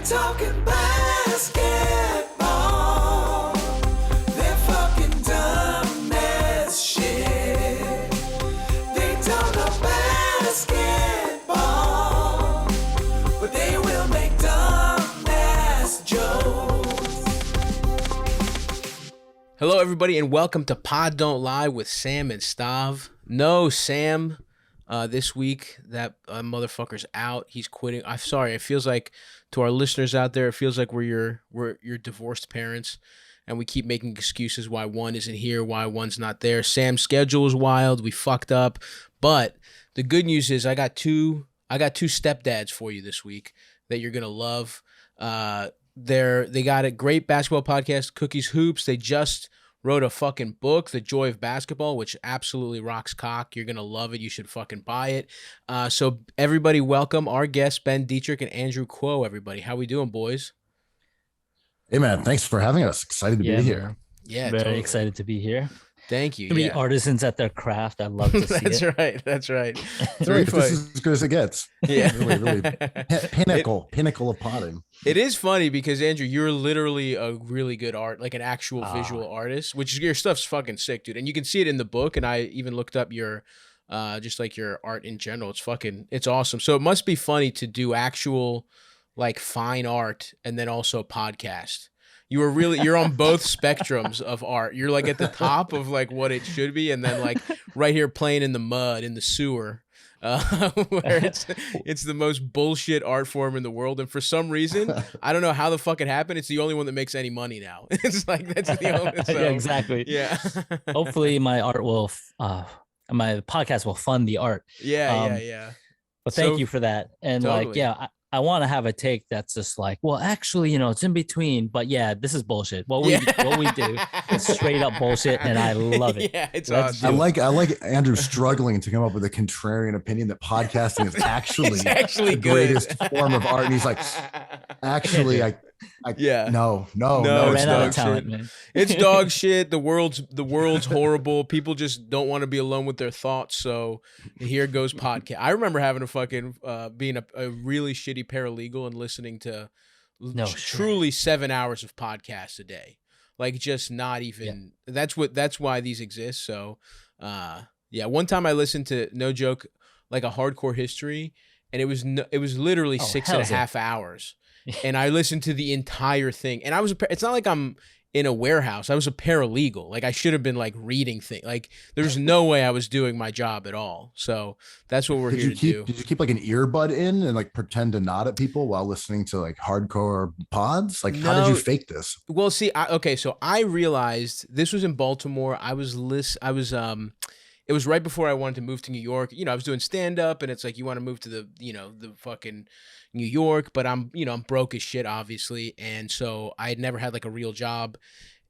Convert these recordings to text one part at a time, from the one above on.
They're talking basketball. They're fucking dumb as shit. They don't know basketball, but they will make dumb ass jokes. Hello, everybody, and welcome to Pod Don't Lie with Sam and Stav. No, Sam, this week, that motherfucker's out. He's quitting. I'm sorry. It feels like, to our listeners out there, it feels like we're your divorced parents, and we keep making excuses why one isn't here, why one's not there. Sam's schedule is wild. We fucked up. But the good news is I got two stepdads for you this week that you're going to love. They got a great basketball podcast, Cookies Hoops. They just wrote a fucking book, The Joy of Basketball, which absolutely rocks cock. You're going to love it. You should fucking buy it. So everybody welcome our guests, Ben Detrick and Andrew Quo, everybody. How we doing, boys? Hey, man. Thanks for having us. Excited to be here. Yeah, Very totally excited to be here. Thank you. To be artisans at their craft. I love to see That's it. right. That's right. This is as good as it gets. Yeah. Really pinnacle of potting. It is funny because, Andrew, you're literally a really good art, like an actual visual artist, which your stuff's fucking sick, dude. And you can see it in the book. And I even looked up your, just like your art in general. It's awesome. So it must be funny to do actual, like, fine art and then also podcast. You're on both spectrums of art. You're like at the top of like what it should be, and then like right here playing in the mud in the sewer, where it's the most bullshit art form in the world. And for some reason, I don't know how the fuck it happened. It's the only one that makes any money now. It's like that's the only. So, Yeah, exactly. Yeah. Hopefully, my podcast will fund the art. Yeah. But thank you for that. And Totally. I want to have a take that's just like, well, actually, it's in between. But yeah, this is bullshit. What we do is straight up bullshit, and I love it. Yeah, it's Let's awesome. I like Andrew struggling to come up with a contrarian opinion that podcasting is actually, actually the good. greatest form of art. And he's like, actually, no, No, I it's ran out dog of talent, shit. man. It's dog shit. The world's horrible. People just don't want to be alone with their thoughts. So here goes podcast. I remember having a fucking being a really shitty paralegal and listening to truly 7 hours of podcasts a day. Like just not even. Yeah. That's why these exist. So one time I listened to, no joke, like a hardcore history, and it was literally 6.5 hours. And I listened to the entire thing. And it's not like I'm in a warehouse. I was a paralegal. Like I should have been like reading things. Like there's no way I was doing my job at all. So that's what we're here to do. Did you keep like an earbud in and like pretend to nod at people while listening to like hardcore pods? Like how did you fake this? Well, see, so I realized this was in Baltimore. It was right before I wanted to move to New York. I was doing stand up, and it's like you want to move to the fucking New York, but I'm broke as shit, obviously. And so I had never had like a real job.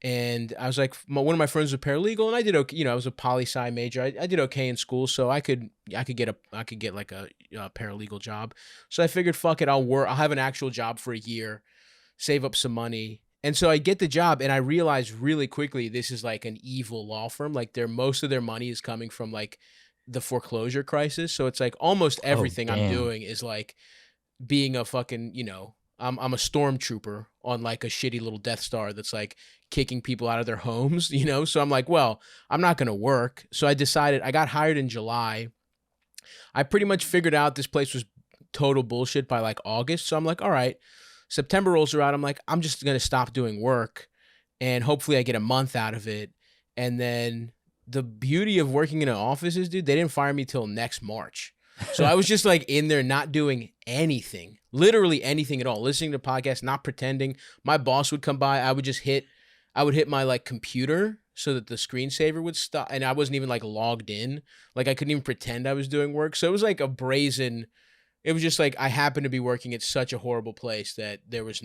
And I was like, one of my friends was a paralegal, and I did okay. I was a poli-sci major. I did okay in school, so I could get like a paralegal job. So I figured, fuck it, I'll have an actual job for a year, save up some money. And so I get the job, and I realize really quickly this is like an evil law firm. Like most of their money is coming from like the foreclosure crisis. So it's like almost everything I'm doing is like being a fucking, I'm a stormtrooper on like a shitty little Death Star that's like kicking people out of their homes, So I'm like, well, I'm not going to work. So I decided, I got hired in July. I pretty much figured out this place was total bullshit by like August. So I'm like, all right. September rolls around. I'm like, I'm just going to stop doing work and hopefully I get a month out of it. And then the beauty of working in an office is, dude, they didn't fire me till next March. So I was just like in there not doing anything, literally anything at all, listening to podcasts, not pretending. My boss would come by. I would hit my like computer so that the screensaver would stop. And I wasn't even like logged in. Like I couldn't even pretend I was doing work. So it was like it was just like I happened to be working at such a horrible place that there was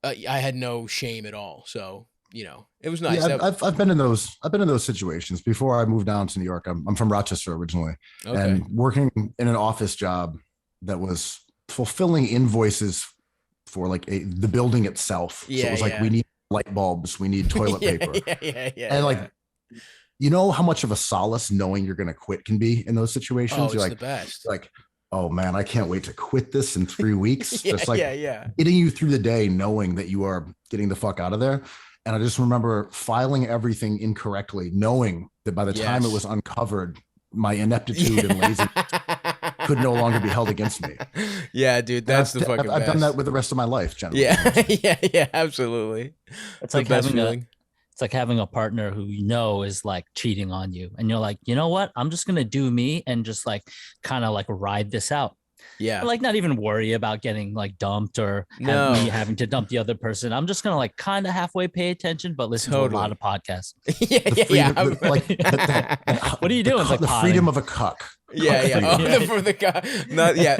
I had no shame at all. So, it was nice. Yeah, I've been in those situations before I moved down to New York. I'm from Rochester originally, and working in an office job that was fulfilling invoices for like the building itself. So it was like, we need light bulbs, we need toilet paper. And like, you know how much of a solace knowing you're going to quit can be in those situations. Oh, it's You're the best. Like, oh man, I can't wait to quit this in 3 weeks. Just like yeah. getting you through the day, knowing that you are getting the fuck out of there. And I just remember filing everything incorrectly, knowing that by the time it was uncovered, my ineptitude and laziness could no longer be held against me. Yeah, dude, that's the fucking I've best. done that with the rest of my life, generally. Yeah, absolutely. It's like having a partner who you know is like cheating on you, and you're like, you know what? I'm just gonna do me and just like kind of like ride this out. Yeah. But like not even worry about getting like dumped or me having to dump the other person. I'm just gonna like kind of halfway pay attention, but listen to a lot of podcasts. What are you doing? The freedom of a cuck.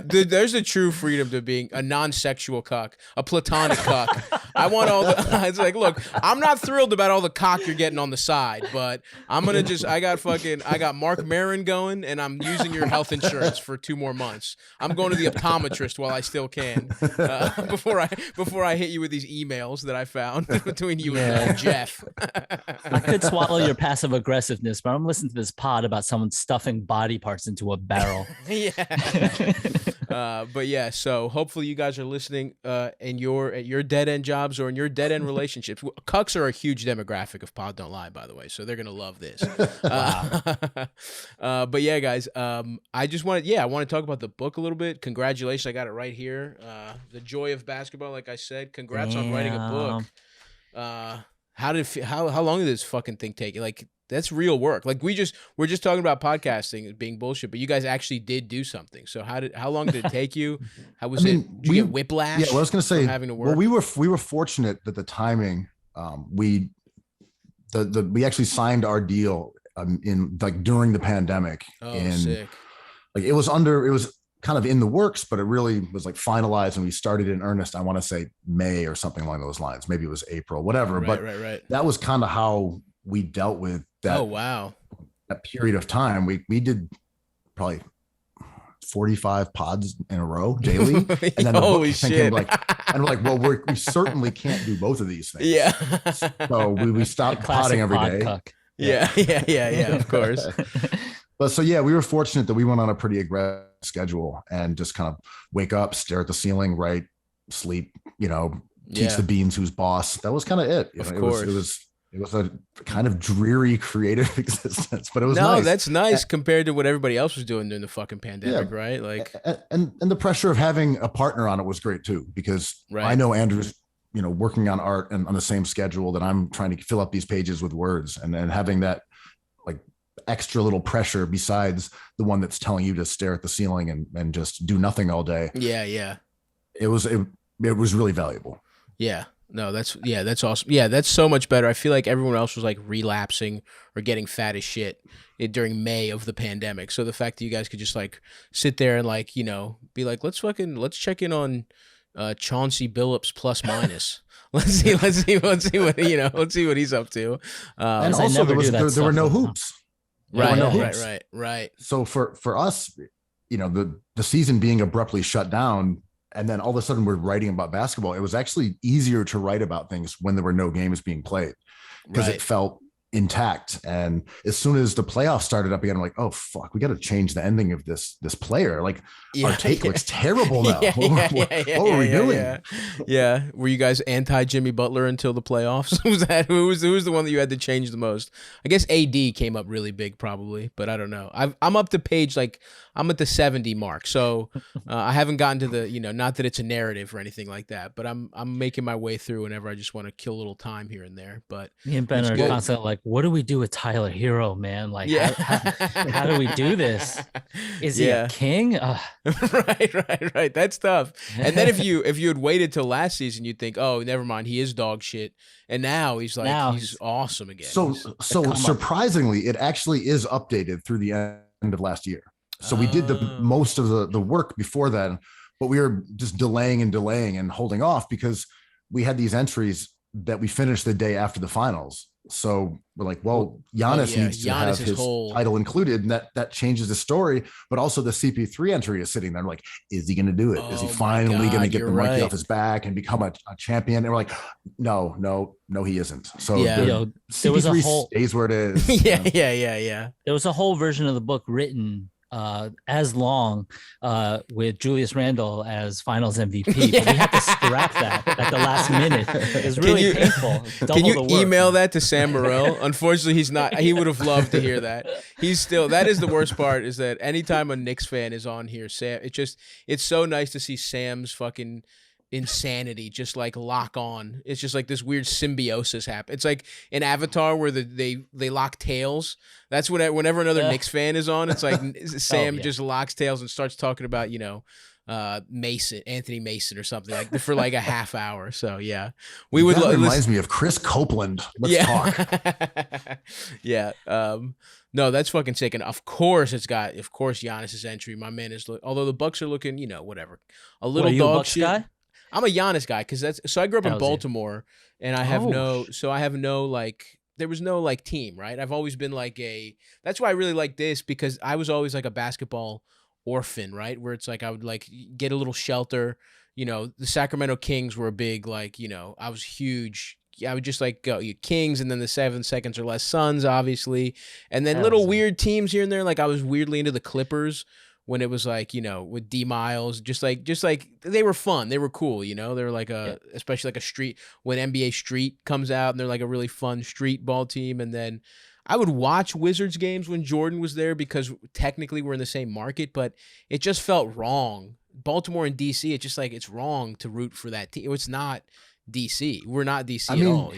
Dude, there's a true freedom to being a non-sexual cuck, a platonic cuck. I want all the. It's like, look, I'm not thrilled about all the cock you're getting on the side, but I'm gonna I got Mark Maron going, and I'm using your health insurance for 2 more months. I'm going to the optometrist while I still can, before I hit you with these emails that I found between you and Jeff. I could swallow your passive aggressiveness, but I'm listening to this pod about someone stuffing body parts into a barrel. But yeah, so hopefully you guys are listening at your dead end jobs or in your dead end relationships. Cucks are a huge demographic of Pod Don't Lie, by the way, so they're gonna love this. But yeah, guys, I want to talk about the book a little bit. Congratulations, I got it right here. The Joy of Basketball, like I said. Congrats on writing a book. How long did this fucking thing take? Like, that's real work. Like we're just talking about podcasting being bullshit, but you guys actually did do something. So how long did it take you? How was it? Did you get whiplash? Yeah, well, I was gonna say having to work. Well, we were fortunate that the timing. We actually signed our deal in like during the pandemic. Sick. Like it was kind of in the works, but it really was like finalized and we started in earnest. I want to say May or something along those lines. Maybe it was April, whatever. Right. That was kind of how we dealt with that. Oh, wow. That period of time. We did probably 45 pods in a row daily. And then holy shit. And we're like, well, we certainly can't do both of these things. Yeah. So we stopped podding every day. Cuck. Yeah, of course. But so, yeah, we were fortunate that we went on a pretty aggressive schedule and just kind of wake up, stare at the ceiling, write, sleep, teach the beans who's boss. That was kind of it. Of course. It was a kind of dreary creative existence, but it was nice. No, that's nice compared to what everybody else was doing during the fucking pandemic, right? Like, and the pressure of having a partner on it was great too, because I know Andrew's, working on art and on the same schedule that I'm trying to fill up these pages with words, and having that like extra little pressure besides the one that's telling you to stare at the ceiling and just do nothing all day. Yeah. It was really valuable. Yeah. No, that's awesome. Yeah, that's so much better. I feel like everyone else was like relapsing or getting fat as shit during May of the pandemic. So the fact that you guys could just like sit there and like, be like, let's check in on Chauncey Billups plus minus. Let's see what he's up to. And also there were no hoops. Right. So for us, the season being abruptly shut down, and then all of a sudden we're writing about basketball. It was actually easier to write about things when there were no games being played because it felt intact. And as soon as the playoffs started up again, I'm like, oh fuck, we got to change the ending of this player. Like our take looks terrible now. What were we doing? Yeah. Were you guys anti Jimmy Butler until the playoffs? Who was the one that you had to change the most? I guess AD came up really big probably, but I don't know. I'm up to page, like I'm at the 70 mark. So I haven't gotten to the, not that it's a narrative or anything like that, but I'm making my way through whenever I just want to kill a little time here and there. But me and Ben are constantly like, what do we do with Tyler Hero, man? Like, how do we do this? Is he a king? Right. That's tough. And then if you had waited till last season, you'd think, oh, never mind, he is dog shit. And now he's awesome again. So surprisingly, it actually is updated through the end of last year. So we did the most of the work before then, but we were just delaying and holding off because we had these entries that we finished the day after the finals. So we're like, well, Giannis needs to have his title included, and that changes the story. But also the CP3 entry is sitting there. I'm like, is he going to do it? Is he finally going to get the monkey off his back and become a champion? And we're like, no, he isn't. So there was a whole stays where it is. Yeah. There was a whole version of the book written as long with Julius Randle as Finals MVP. But we had to scrap that at the last minute. It was really painful. Can you email that to Sam Morril? Unfortunately, he's not. He would have loved to hear that. He's still. That is the worst part. Is that anytime a Knicks fan is on here, Sam, it's so nice to see Sam's fucking insanity just like lock on. It's just like this weird symbiosis happen. It's like in Avatar where they lock tails. That's whenever another Knicks fan is on, it's like Sam just locks tails and starts talking about Anthony Mason or something like for like a half hour. So yeah, that reminds me of Chris Copeland. Let's talk. Yeah. No, that's fucking sick. And of course Giannis's entry. My man is although the Bucks are looking, whatever. A little are you dog a Bucks shit. guy? I'm a Giannis guy because I grew up in Baltimore and I have there was no like team, right? I've always been like that's why I really like this because I was always like a basketball orphan, right? Where it's like I would like get a little shelter. The Sacramento Kings were a big like, I was huge. I would just like go Kings and then the 7 seconds or less Suns, obviously. And then little weird teams here and there. Like I was weirdly into the Clippers when it was like, with D Miles, just like they were fun. They were cool, they were like especially like a street when NBA Street comes out and they're like a really fun street ball team. And then I would watch Wizards games when Jordan was there because technically we're in the same market, but it just felt wrong. Baltimore and DC, it's just like it's wrong to root for that team. It's not DC. We're not DC at all,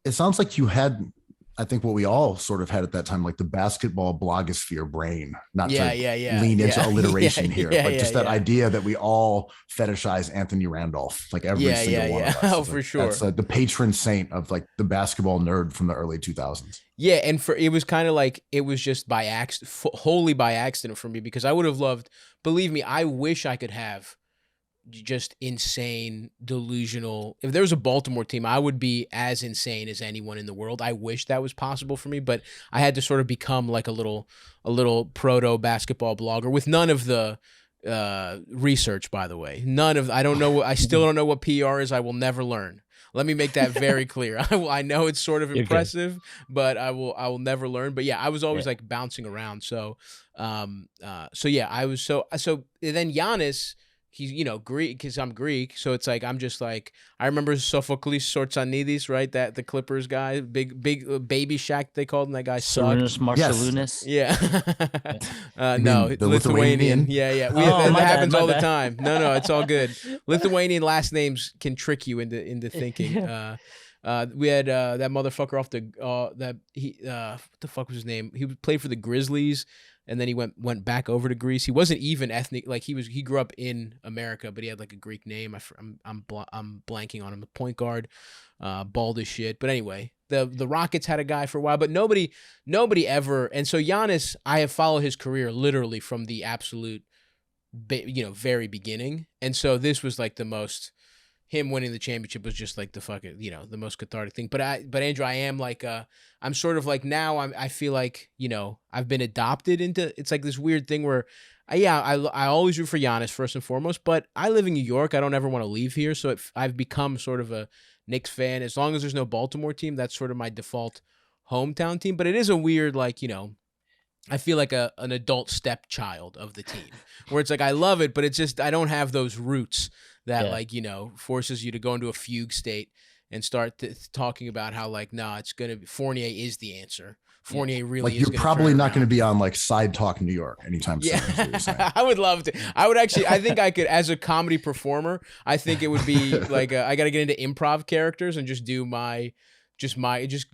It sounds like you had, I think what we all sort of had at that time, like the basketball blogosphere brain, not to lean into alliteration here, but just that idea that we all fetishize Anthony Randolph, like every single one of us. Oh, like, for sure. That's the patron saint of like the basketball nerd from the early 2000s. Yeah, and it was kind of like it was just by accident, wholly by accident for me because I would have loved, believe me, I wish I could have just insane, delusional. If there was a Baltimore team, I would be as insane as anyone in the world. I wish that was possible for me, but I had to sort of become like a little proto basketball blogger with none of the research, by the way. I still don't know what PR is. I will never learn. Let me make that very clear. I know it's sort of impressive, but I will never learn. But yeah, I was always like bouncing around. So yeah, I was so then Giannis, he's, Greek because I'm Greek. So it's like, I'm just like, I remember Sophocles Sortsanidis, right? That the Clippers guy, big baby Shaq, they called him. That guy sucked. Marcellunas. Yeah. No, the Lithuanian. Yeah. That happens all the bad. time. No, it's all good. Lithuanian last names can trick you into thinking. We had that motherfucker off what the fuck was his name? He played for the Grizzlies. And then he went back over to Greece. He wasn't even ethnic, like he grew up in America, but he had like a Greek name. I'm blanking on him. The point guard, bald as shit. But anyway, the Rockets had a guy for a while, but nobody ever. And so Giannis, I have followed his career literally from the absolute, very beginning. And so this was like the most. Him winning the championship was just like the fucking, the most cathartic thing. But Andrew, I am like, I'm sort of like now I feel like, I've been adopted into, it's like this weird thing where, I always root for Giannis first and foremost, but I live in New York. I don't ever want to leave here. So I've become sort of a Knicks fan. As long as there's no Baltimore team, that's sort of my default hometown team. But it is a weird, like, I feel like an adult stepchild of the team where it's like, I love it, but it's just, I don't have those roots that forces you to go into a fugue state and start talking about how like, it's going to be Fournier is the answer. Fournier really is. You're probably not going to be on like Side Talk New York anytime soon. Yeah, I would love to. I think I could, as a comedy performer, I think it would be like, I got to get into improv characters and just do just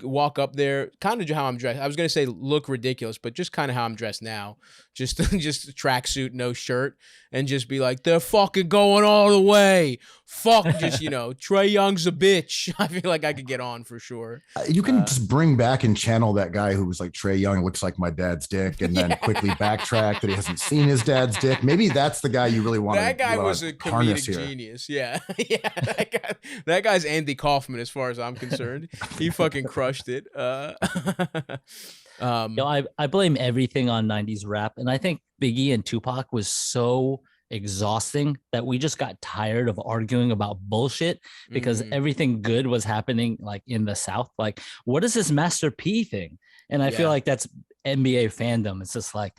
walk up there, kind of how I'm dressed. I was going to say look ridiculous, but just kind of how I'm dressed now. Just tracksuit, no shirt, and just be like, they're fucking going all the way. Fuck, just, Trae Young's a bitch. I feel like I could get on for sure. You can just bring back and channel that guy who was like, Trae Young looks like my dad's dick, and then quickly backtrack that he hasn't seen his dad's dick. Maybe that's the guy you really want to That guy was a comedic genius. Yeah. That guy's Andy Kaufman as far as I'm concerned. He fucking crushed it. I blame everything on 90s rap, and I think Biggie and Tupac was so exhausting that we just got tired of arguing about bullshit because everything good was happening like in the South. Like, what is this Master P thing? And I feel like that's NBA fandom. It's just like,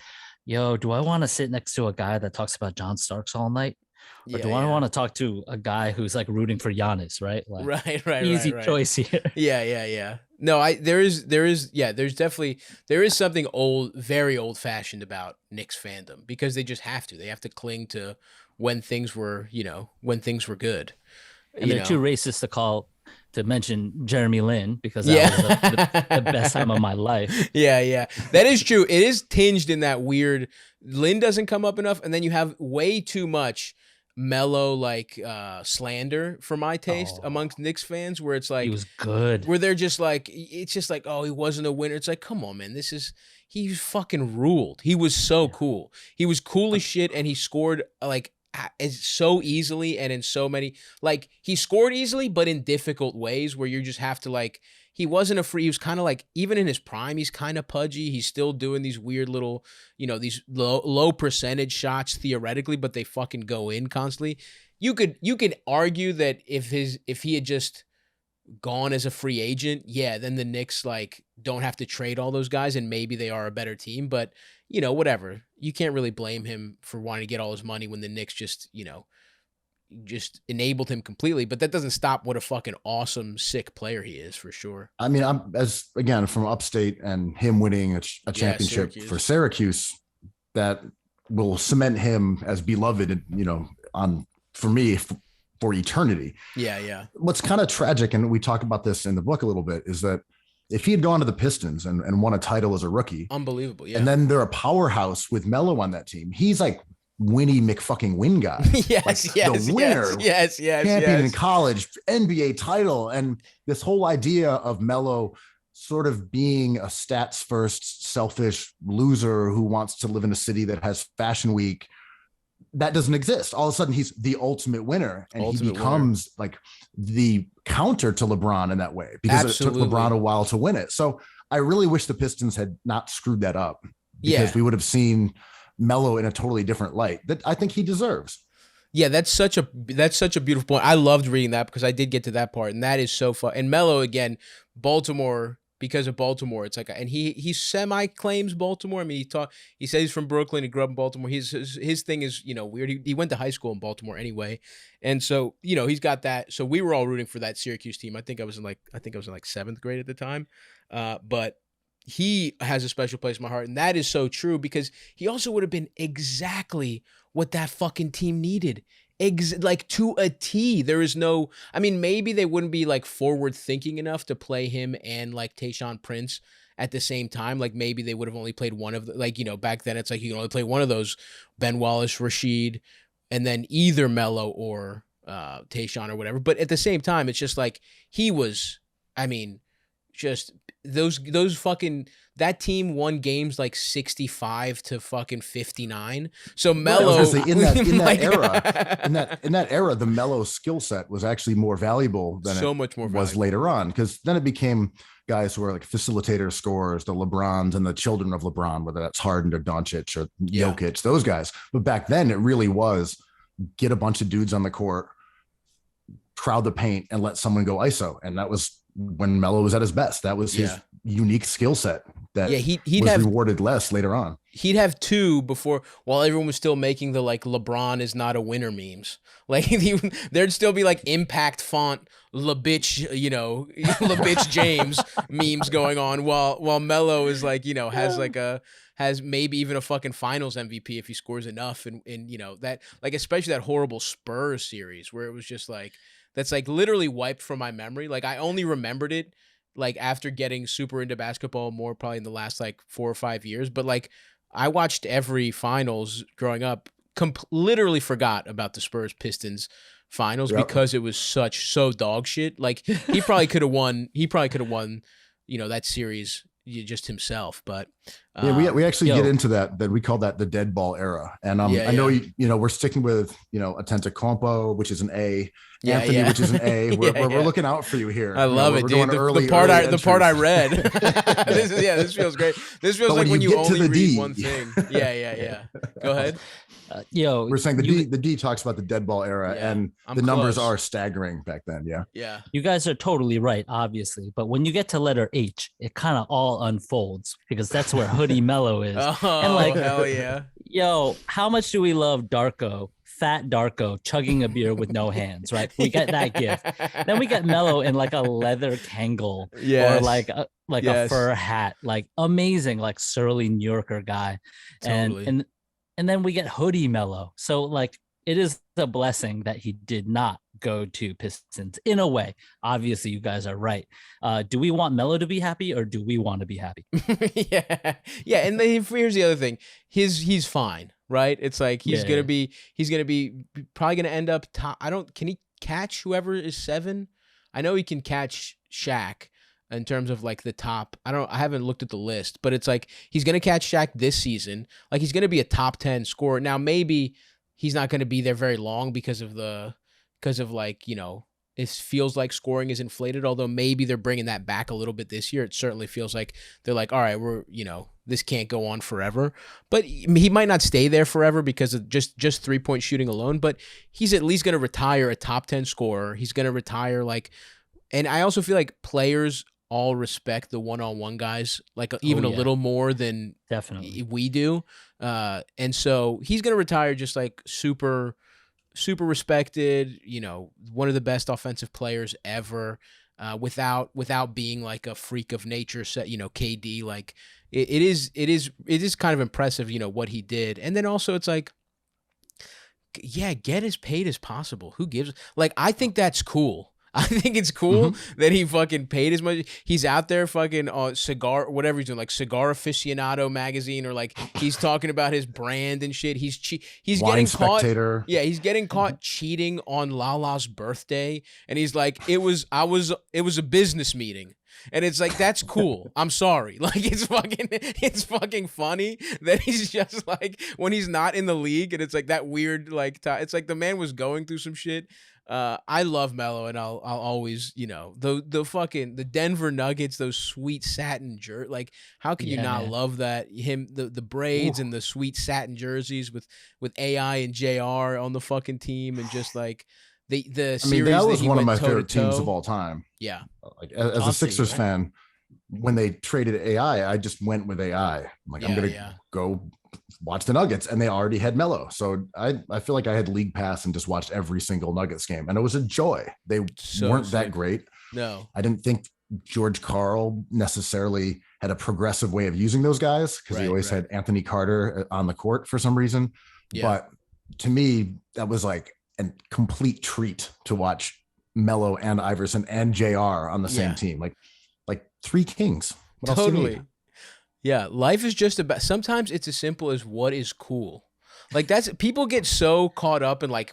yo, do I want to sit next to a guy that talks about John Starks all night? Or do I want to talk to a guy who's like rooting for Giannis, right? Like, easy choice here. Yeah. No, there's something very old fashioned about Knicks fandom because they just have to. They have to cling to when things were good. And they're too racist to mention Jeremy Lin because that was the best time of my life. Yeah. That is true. It is tinged in that weird. Lin doesn't come up enough, and then you have way too much Melo slander for my taste amongst Knicks fans, where it's like he was good. Where they're just like, it's just like, oh, he wasn't a winner. It's like, come on, man, he fucking ruled. He was so cool. He was cool as shit, and he scored like so easily and in so many, like, he scored easily, but in difficult ways where you just have to like. He wasn't he was kind of like, even in his prime, he's kind of pudgy. He's still doing these weird little, these low percentage shots theoretically, but they fucking go in constantly. You could argue that if he had just gone as a free agent, yeah, then the Knicks like don't have to trade all those guys and maybe they are a better team, but whatever. You can't really blame him for wanting to get all his money when the Knicks just enabled him completely, but that doesn't stop what a fucking awesome, sick player he is for sure. I mean, I'm again from upstate and him winning a championship for Syracuse, that will cement him as beloved, for me for eternity. Yeah. What's kind of tragic, and we talk about this in the book a little bit, is that if he had gone to the Pistons and won a title as a rookie, unbelievable. Yeah. And then they're a powerhouse with Melo on that team. He's like Winnie McFucking win guy. The winner. Yes. Champion in college, NBA title. And this whole idea of Melo sort of being a stats first, selfish loser who wants to live in a city that has Fashion Week, that doesn't exist. All of a sudden he's the ultimate winner, and he becomes like the counter to LeBron in that way, because it took LeBron a while to win it. So I really wish the Pistons had not screwed that up, because we would have seen Melo in a totally different light that I think he deserves. Yeah, that's such a beautiful point. I loved reading that because I did get to that part, and that is so fun. And Melo, again, Baltimore, because of Baltimore, it's like, and he semi claims Baltimore. I mean, he says he's from Brooklyn. He grew up in Baltimore. His thing is weird. He went to high school in Baltimore anyway, and so he's got that. So we were all rooting for that Syracuse team. I think I was in like 7th grade at the time, but he has a special place in my heart, and that is so true, because he also would have been exactly what that fucking team needed. Like to a T. There is no, I mean, maybe they wouldn't be like forward thinking enough to play him and like Tayshaun Prince at the same time. Like maybe they would have only played one of the, like, back then it's like you can only play one of those, Ben Wallace, Rasheed, and then either Melo or Tayshaun or whatever. But at the same time, it's just like he was, I mean, just those fucking, that team won games like 65 to fucking 59. So Melo, in that era, the Melo skill set was actually more valuable than was later on, because then it became guys who were like facilitator scorers, the LeBrons and the children of LeBron, whether that's Harden or Doncic or Jokic, those guys. But back then it really was get a bunch of dudes on the court, crowd the paint, and let someone go ISO. And that was when Melo was at his best. That was his unique skill set that he'd was rewarded less later on. He'd have two before, while everyone was still making the like LeBron is not a winner memes. Like there'd still be like impact font LaBitch, LaBitch James memes going on, while Melo is like, has maybe even a fucking finals MVP if he scores enough. And that, like, especially that horrible Spurs series where it was just like, that's like literally wiped from my memory. Like I only remembered it like after getting super into basketball more, probably in the last like 4 or 5 years. But like I watched every finals growing up, literally forgot about the Spurs Pistons finals because it was so dog shit. Like he probably could have won that series just himself. But we actually get into that we call that the dead ball era. And I know we're sticking with Antetokounmpo, which is an A, Anthony, which is an A. We're looking out for you here. I love it, dude. The part I read. This feels great. This feels like when you only read one thing. Yeah. Go ahead. We're saying the D talks about the dead ball era, and the numbers are staggering back then. Yeah. You guys are totally right, obviously, but when you get to letter H, it kind of all unfolds, because that's where Hoodie Melo is. Oh, And like, hell yeah. yo, how much do we love Darko, fat Darko, chugging a beer with no hands, right? We get that gift. Then we get Melo in like a leather Kangol Yes. or like a Yes. fur hat, like amazing, like surly New Yorker guy. Totally. And then we get Hoodie Melo. So like it is a blessing that he did not go to Pistons in a way. Obviously, you guys are right. Do we want Melo to be happy or do we want to be happy? Yeah. And then here's the other thing. He's fine, right? It's like he's gonna be probably gonna end up top. Can he catch whoever is 7? I know he can catch Shaq in terms of like the top. I haven't looked at the list, but it's like he's gonna catch Shaq this season. Like he's gonna be a top 10 scorer. Now maybe he's not gonna be there very long because of like, you know, it feels like scoring is inflated, although maybe they're bringing that back a little bit this year. It certainly feels like they're like, all right, this can't go on forever. But he might not stay there forever because of just 3-point shooting alone, but he's at least going to retire a top 10 scorer. He's going to retire and I also feel like players all respect the one-on-one guys, like even a little more than definitely we do. And so he's going to retire just like super respected, you know, one of the best offensive players ever, without being like a freak of nature, you know, KD. Like it is kind of impressive, you know, what he did. And then also it's like, yeah, get as paid as possible. Who gives? Like, I think that's cool. I think it's cool that he fucking paid as much. He's out there fucking cigar, whatever he's doing, like Cigar Aficionado magazine, or like he's talking about his brand and shit. He's Wine getting Spectator. caught. Yeah, he's getting caught cheating on Lala's birthday, and he's like, it was a business meeting. And it's like, that's cool. I'm sorry. Like it's fucking funny that he's just like, when he's not in the league, and it's like that weird like it's like the man was going through some shit. I love Melo, and I'll always, you know, the Denver Nuggets, those sweet satin like how can you not love that? The braids and the sweet satin jerseys with AI and JR on the fucking team, and just like the series that was one of my favorite toe-to-toe. teams of all time. Yeah. Like as a Sixers fan, when they traded AI, I just went with AI. I'm like, I'm gonna go watch the Nuggets, and they already had Melo. So I feel like I had league pass and just watched every single Nuggets game, and it was a joy. They weren't that great. No, I didn't think George Karl necessarily had a progressive way of using those guys, because he always had Anthony Carter on the court for some reason. Yeah. But to me, that was like a complete treat to watch Melo and Iverson and JR on the same team. Like 3 kings. What else do you need? Yeah, life is just about, sometimes it's as simple as what is cool. Like people get so caught up in like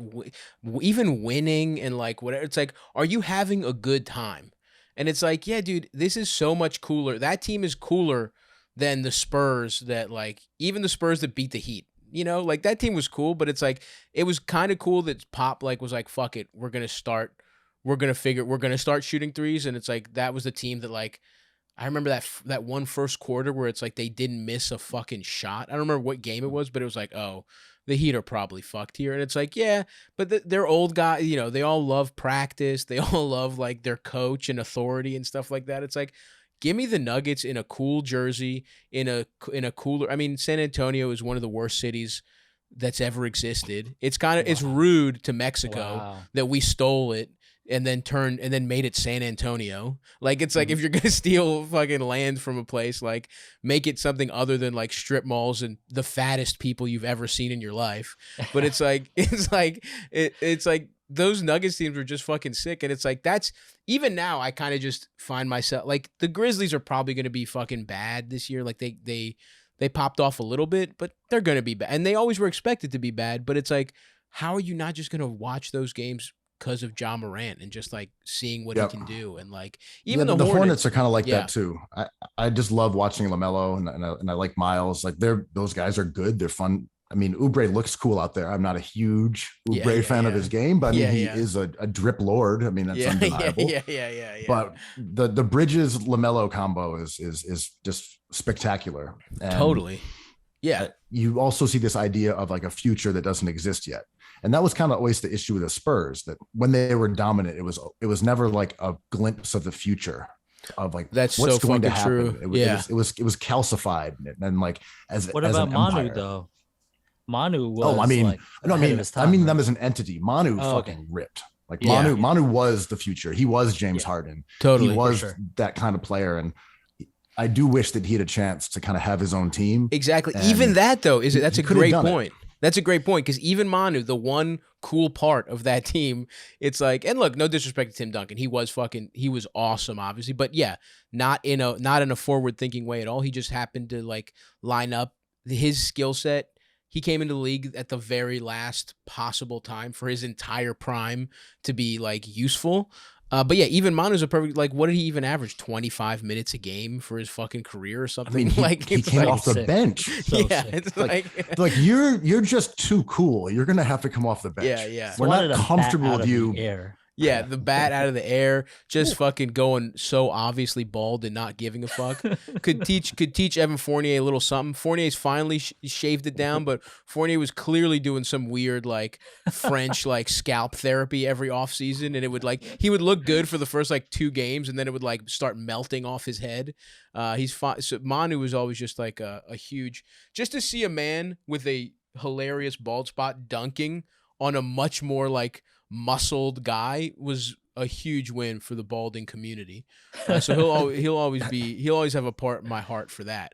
even winning and like whatever. It's like, are you having a good time? And it's like, yeah, dude, this is so much cooler. That team is cooler than the Spurs that like, even the Spurs that beat the Heat. You know, like that team was cool, but it's like, it was kind of cool that Pop like was like, fuck it, we're going to start shooting threes. And it's like, that was the team that like, I remember that one first quarter where it's like they didn't miss a fucking shot. I don't remember what game it was, but it was like, oh, the Heat are probably fucked here. And it's like, yeah, but they're old guys, you know, they all love practice. They all love like their coach and authority and stuff like that. It's like, give me the Nuggets in a cool jersey, in a cooler. I mean, San Antonio is one of the worst cities that's ever existed. It's kind of, it's rude to Mexico that we stole it and then made it San Antonio. Like, it's like, if you're going to steal fucking land from a place, like make it something other than like strip malls and the fattest people you've ever seen in your life. But it's like, it's like those Nuggets teams were just fucking sick. And it's like, that's, even now I kind of just find myself like, the Grizzlies are probably going to be fucking bad this year. Like they popped off a little bit, but they're going to be bad. And they always were expected to be bad, but it's like, how are you not just going to watch those games because of Ja Morant and just like seeing what he can do? And like, even the Hornets are kind of like that too. I just love watching LaMelo and I like Miles. Like those guys are good. They're fun. I mean, Oubre looks cool out there. I'm not a huge Oubre fan of his game, but I mean, he is a drip lord. I mean, that's undeniable. Yeah. But the Bridges LaMelo combo is just spectacular. And totally. Yeah. You also see this idea of like a future that doesn't exist yet. And that was kind of always the issue with the Spurs, that when they were dominant, it was never like a glimpse of the future. of like That's what's so going to fucking happen. true. It was calcified, and like What as about an Manu empire. though? Manu was Oh, I mean, like no, ahead of his I time, mean right? them as an entity. Manu Oh, okay. fucking ripped. Like Yeah. Manu was the future. He was James Harden. Totally. He was sure. that kind of player, and I do wish that he had a chance to kind of have his own team. Exactly. And Even that though that's he a could have great done it. point. That's a great point because even Manu, the one cool part of that team, it's like, and look, no disrespect to Tim Duncan, he was awesome, obviously, but yeah, not in a forward thinking way at all. He just happened to like line up his skill set. He came into the league at the very last possible time for his entire prime to be like useful. But yeah, even Manu's a perfect, like, what did he even average? 25 minutes a game for his fucking career or something? I mean, he came like, off the sick. bench. So yeah, sick. it's Like you're just too cool. You're gonna have to come off the bench. Yeah. We're Wanted not a bat comfortable out with of you. the air. Yeah, the bat out of the air, just fucking going so obviously bald and not giving a fuck. Could teach Evan Fournier a little something. Fournier's finally shaved it down, but Fournier was clearly doing some weird like French like scalp therapy every offseason, and it would like he would look good for the first like 2 games, and then it would like start melting off his head. He's fine. So Manu was always just like a huge, just to see a man with a hilarious bald spot dunking on a much more like muscled guy was a huge win for the balding community. So he'll always have a part in my heart for that.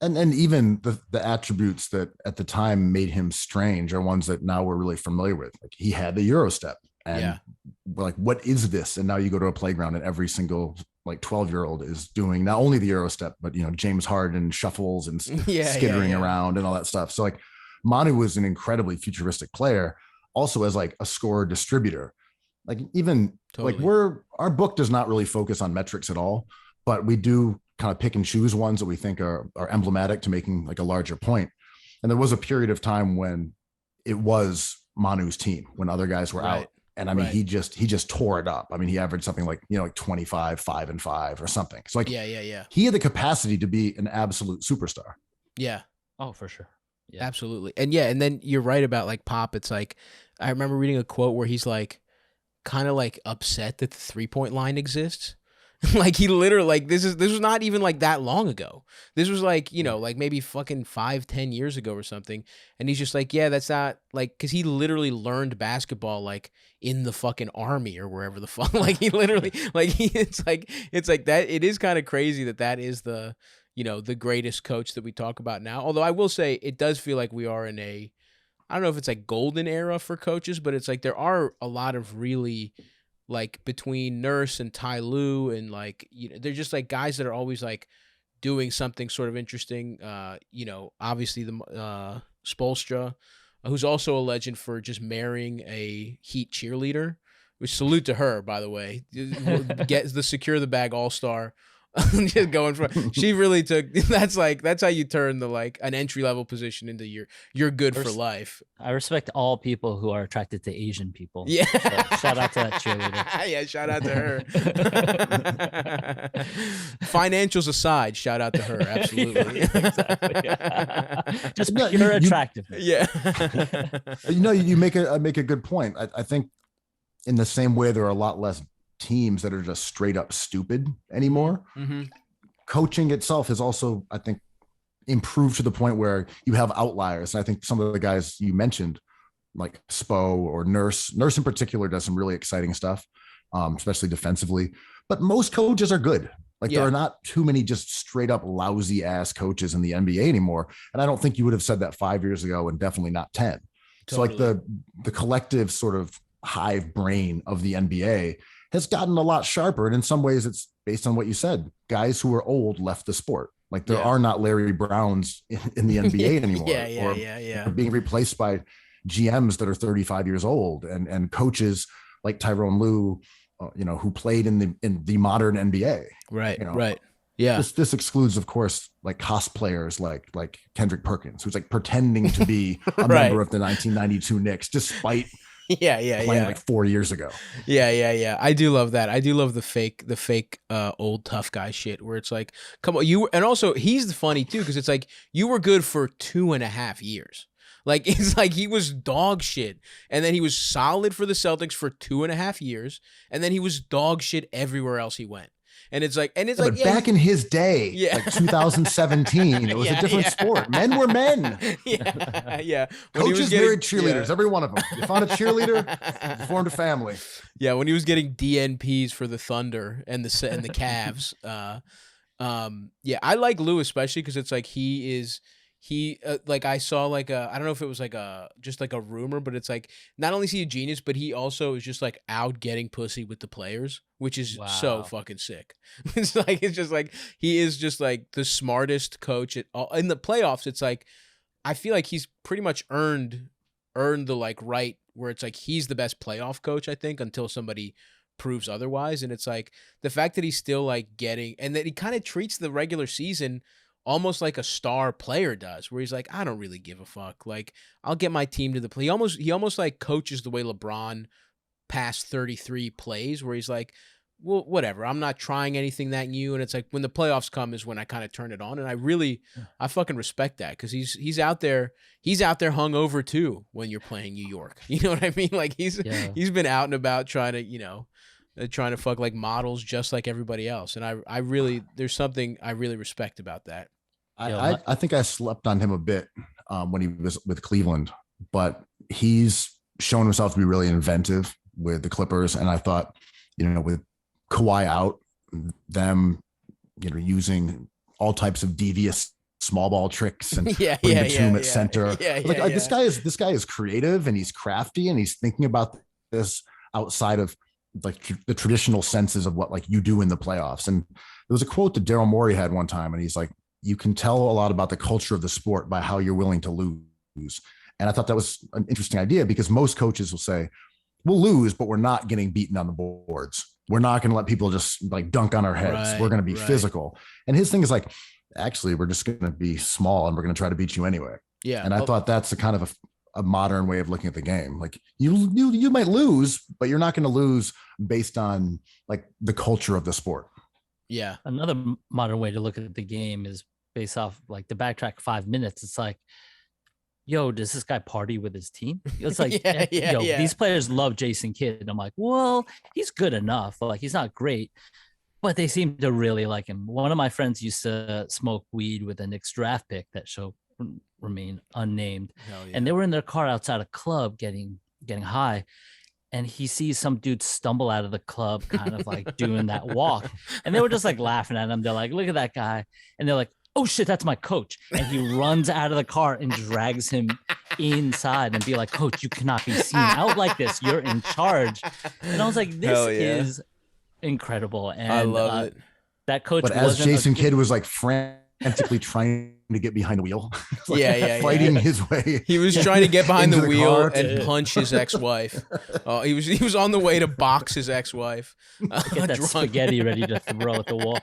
And even the attributes that at the time made him strange are ones that now we're really familiar with. Like he had the Euro step, and we're like, what is this? And now you go to a playground and every single like 12-year-old is doing not only the Euro step, but James Harden shuffles and skittering around and all that stuff. So like Manu was an incredibly futuristic player, also as like a scorer distributor. Like even like our book does not really focus on metrics at all, but we do kind of pick and choose ones that we think are emblematic to making like a larger point. And there was a period of time when it was Manu's team when other guys were out. And I mean, he just tore it up. I mean, he averaged something like, like 25, 5 and 5 or something. So like, he had the capacity to be an absolute superstar. Yeah. Oh, for sure. Yeah. Absolutely. And yeah, and then you're right about like Pop. It's like, I remember reading a quote where he's like, kind of like upset that the 3-point line exists. Like he literally like this was not even like that long ago. This was like, like maybe fucking 5-10 years ago or something. And he's just like, yeah, that's not like, cause he literally learned basketball like in the fucking army or wherever the fuck. Like he literally like it's like that. It is kind of crazy that is the the greatest coach that we talk about now. Although I will say it does feel like we are in a, I don't know if it's like golden era for coaches, but it's like there are a lot of really like between Nurse and Ty Lue and like, they're just like guys that are always like doing something sort of interesting. Obviously the Spoelstra, who's also a legend for just marrying a Heat cheerleader, which salute to her, by the way. Gets the secure the bag all-star. Just going for she really took that's how you turn the like an entry-level position into you're good for life. I respect all people who are attracted to Asian people. Yeah. So shout out to that cheerleader. Yeah, shout out to her. Financials aside, shout out to her. Absolutely. Exactly. Just pure attractiveness. Yeah. You make a good point. I think in the same way there are a lot less teams that are just straight up stupid anymore. Mm-hmm. Coaching itself has also, I think, improved to the point where you have outliers. And I think some of the guys you mentioned, like Spo or Nurse in particular, does some really exciting stuff, especially defensively. But most coaches are good. Like there are not too many just straight up lousy ass coaches in the NBA anymore. And I don't think you would have said that 5 years ago, and definitely not 10. Totally. So like the collective sort of hive brain of the NBA has gotten a lot sharper. And in some ways it's based on what you said. Guys who are old left the sport. Like there are not Larry Browns in the NBA anymore. Or being replaced by GMs that are 35 years old and coaches like Tyrone Lue, who played in the modern NBA. Right. Right. Yeah. This excludes, of course, like cosplayers like Kendrick Perkins, who's like pretending to be a member of the 1992 Knicks, despite playing like 4 years ago. Yeah. I do love that. I do love the fake old tough guy shit where it's like, come on, and also he's funny too, because it's like you were good for 2.5 years. Like it's like he was dog shit, and then he was solid for the Celtics for 2.5 years, and then he was dog shit everywhere else he went. And it's like, but back in his day, like 2017, it was a different sport. Men were men. Yeah. When Coaches married cheerleaders, every one of them. You found a cheerleader, you formed a family. Yeah, when he was getting DNPs for the Thunder and the Cavs. I like Lou especially because it's like like I saw like I don't know if it was like just like a rumor, but it's like not only is he a genius, but he also is just like out getting pussy with the players, which is so fucking sick. It's just like he is just like the smartest coach in the playoffs. It's like I feel like he's pretty much earned the like right where it's like he's the best playoff coach, I think, until somebody proves otherwise. And it's like the fact that he's still like getting, and that he kind of treats the regular season almost like a star player does, where he's like, I don't really give a fuck. Like, I'll get my team to the play. He almost like coaches the way LeBron past 33 plays, where he's like, well, whatever. I'm not trying anything that new. And it's like when the playoffs come is when I kind of turn it on. And I fucking respect that because he's out there hungover too when you're playing New York. You know what I mean? Like he's been out and about trying to fuck like models just like everybody else. And I really, there's something I really respect about that. I think I slept on him a bit when he was with Cleveland, but he's shown himself to be really inventive with the Clippers. And I thought, with Kawhi out, them, using all types of devious small ball tricks and putting Batum at center. This guy is creative and he's crafty and he's thinking about this outside of like the traditional senses of what like you do in the playoffs. And there was a quote that Daryl Morey had one time, and he's like, you can tell a lot about the culture of the sport by how you're willing to lose. And I thought that was an interesting idea because most coaches will say, we'll lose, but we're not getting beaten on the boards. We're not going to let people just like dunk on our heads. We're going to be physical. And his thing is like, actually, we're just going to be small and we're going to try to beat you anyway. Yeah. And I thought that's a kind of a modern way of looking at the game. Like you might lose, but you're not going to lose based on like the culture of the sport. Yeah. Another modern way to look at the game is based off like the backtrack 5 minutes. It's like, yo, does this guy party with his team? It's like, these players love Jason Kidd. And I'm like, well, he's good enough. Like he's not great, but they seem to really like him. One of my friends used to smoke weed with a Knicks draft pick that shall remain unnamed. And they were in their car outside a club getting high. And he sees some dude stumble out of the club, kind of like doing that walk. And they were just like laughing at him. They're like, look at that guy. And they're like, oh shit, that's my coach. And he runs out of the car and drags him inside and be like, coach, you cannot be seen out like this. You're in charge. And I was like, this is incredible. And I love it. That coach, but as Jason Kidd was like frantically trying to get behind the wheel, fighting his way. He was trying to get behind the wheel and punch his ex-wife. He was on the way to box his ex-wife. Get that spaghetti ready to throw at the wall.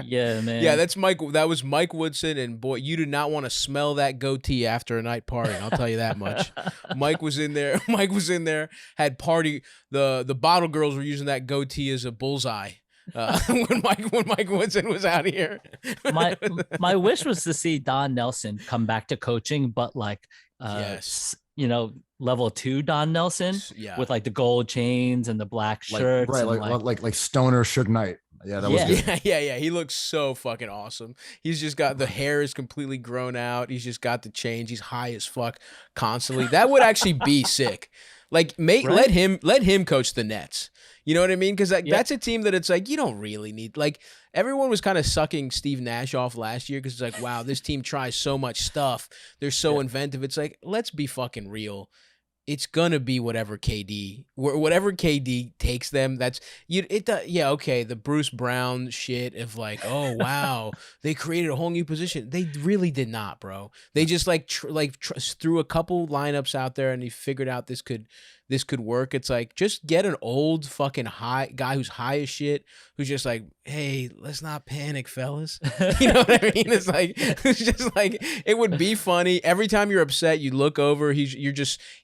Yeah, man. Yeah, that's Mike. That was Mike Woodson, and boy, you did not want to smell that goatee after a night partying. I'll tell you that much. Mike was in there. Had party. The bottle girls were using that goatee as a bullseye. When Mike Woodson was out here. my wish was to see Don Nelson come back to coaching, but like level 2 Don Nelson with like the gold chains and the black shirts, like stoner Suge Knight. Yeah, that was good. Yeah. He looks so fucking awesome. He's just got the hair is completely grown out. He's just got the chains. He's high as fuck constantly. That would actually be sick. Like, let him coach the Nets. You know what I mean? Because that's a team that it's like you don't really need. Like everyone was kind of sucking Steve Nash off last year because it's like, wow, this team tries so much stuff. They're so inventive. It's like, let's be fucking real. It's gonna be whatever KD takes them. That's you. Okay. The Bruce Brown shit of like, oh wow, they created a whole new position. They really did not, bro. They just threw a couple lineups out there and he figured out this could work. It's like, just get an old fucking high guy who's high as shit, who's just like, hey, let's not panic, fellas. You know what I mean? It's just like, it would be funny. Every time you're upset, you look over, he's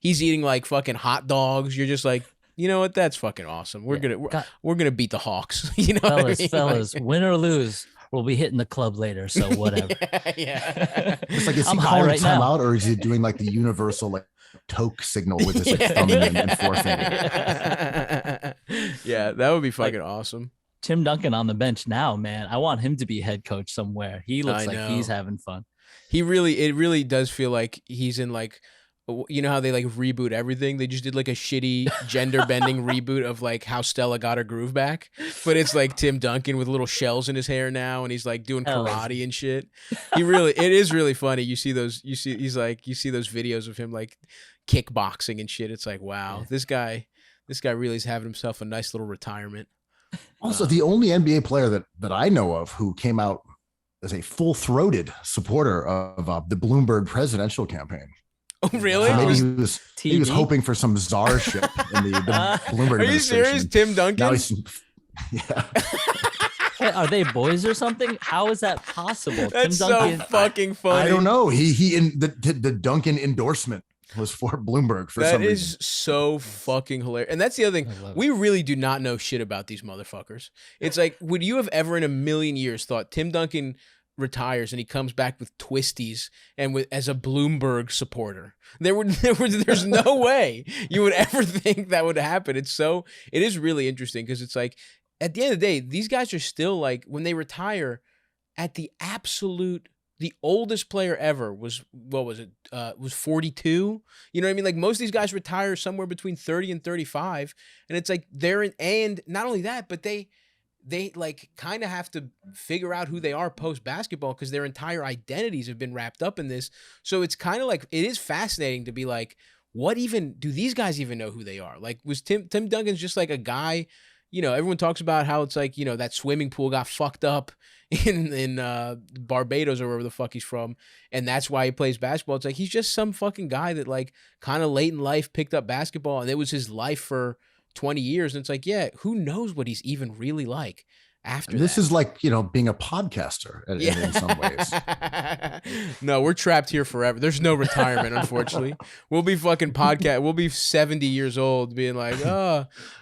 eating like fucking hot dogs. You're just like, you know what? That's fucking awesome. We're gonna beat the Hawks. You know what I mean? Fellas, win or lose, we'll be hitting the club later, so whatever. It's like, is he calling time out, or is he doing like the universal like toke signal with his like thumb and forefinger? Yeah, that would be fucking awesome. Tim Duncan on the bench now, man. I want him to be head coach somewhere. He looks like he's having fun. It really does feel like he's in like, you know how they like reboot everything? They just did like a shitty gender bending reboot of like how Stella got her groove back. But it's like Tim Duncan with little shells in his hair now, and he's like doing karate and shit. It is really funny. You see those videos of him like kickboxing and shit. It's like, wow, this guy really is having himself a nice little retirement. Also, the only NBA player that I know of who came out as a full-throated supporter of the Bloomberg presidential campaign. Oh, really? So maybe he was hoping for some czarship in the Bloomberg administration. Are you serious, Tim Duncan? Now yeah. Wait, are they boys or something? How is that possible? That's Tim Duncan, so fucking funny. I don't know. The Duncan endorsement was for Bloomberg for some reason. That is so fucking hilarious. And that's the other thing. We really do not know shit about these motherfuckers. It's like, would you have ever in a million years thought Tim Duncan retires and he comes back with twisties and as a Bloomberg supporter? There's no way you would ever think that would happen. It is really interesting because it's like, at the end of the day, these guys are still like, when they retire, at the oldest player ever was, what was it? Was 42. You know what I mean? Like most of these guys retire somewhere between 30 and 35. And it's like and not only that, but they like kind of have to figure out who they are post basketball because their entire identities have been wrapped up in this. So it's kind of like, it is fascinating to be like, what even do these guys even know who they are? Like was Tim Duncan's just like a guy, you know, everyone talks about how it's like, you know, that swimming pool got fucked up in Barbados or wherever the fuck he's from, and that's why he plays basketball. It's like he's just some fucking guy that like kind of late in life picked up basketball and it was his life for 20 years. And it's like, yeah, who knows what he's even really like after this is like, you know, being a podcaster in some ways. No, we're trapped here forever. There's no retirement, unfortunately. We'll be fucking we'll be 70 years old being like,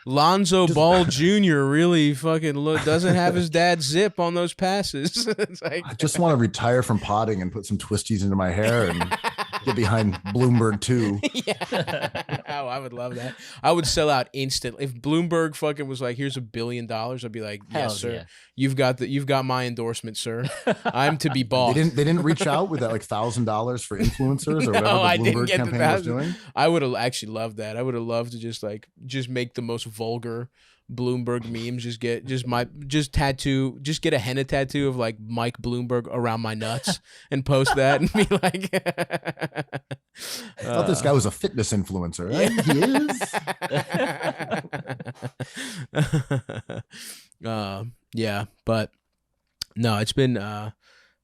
Lonzo Ball Jr. really fucking doesn't have his dad's zip on those passes. It's like, I just want to retire from potting and put some twisties into my hair and get behind Bloomberg too. Yeah. Oh, I would love that. I would sell out instantly. If Bloomberg fucking was like, here's $1 billion, I'd be like, yes, sir. Yeah. You've got my endorsement, sir. I'm to be bought. They didn't reach out with that like $1,000 for influencers or whatever the Bloomberg campaign was doing. I would have actually loved that. I would have loved to just make the most vulgar Bloomberg memes. Just get a henna tattoo of like Mike Bloomberg around my nuts and post that and be like, I thought this guy was a fitness influencer. Yeah. He is. Yeah, but no, it's been I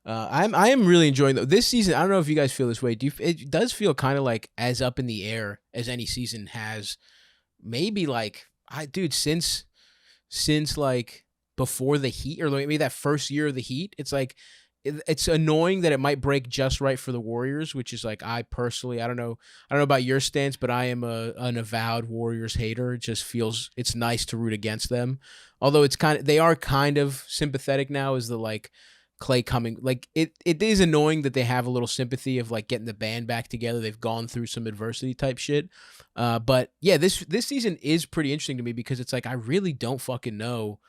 am really enjoying this season. I don't know if you guys feel this way. It does feel kind of like as up in the air as any season has. Maybe like since like before the Heat or maybe that first year of the Heat, it's like it's annoying that it might break just right for the Warriors, which is like I don't know about your stance, but I am an avowed Warriors hater. It just feels it's nice to root against them. Although they are kind of sympathetic now as the like Clay coming, like it is annoying that they have a little sympathy of like getting the band back together. They've gone through some adversity type shit. But yeah, this season is pretty interesting to me because it's like I really don't fucking know.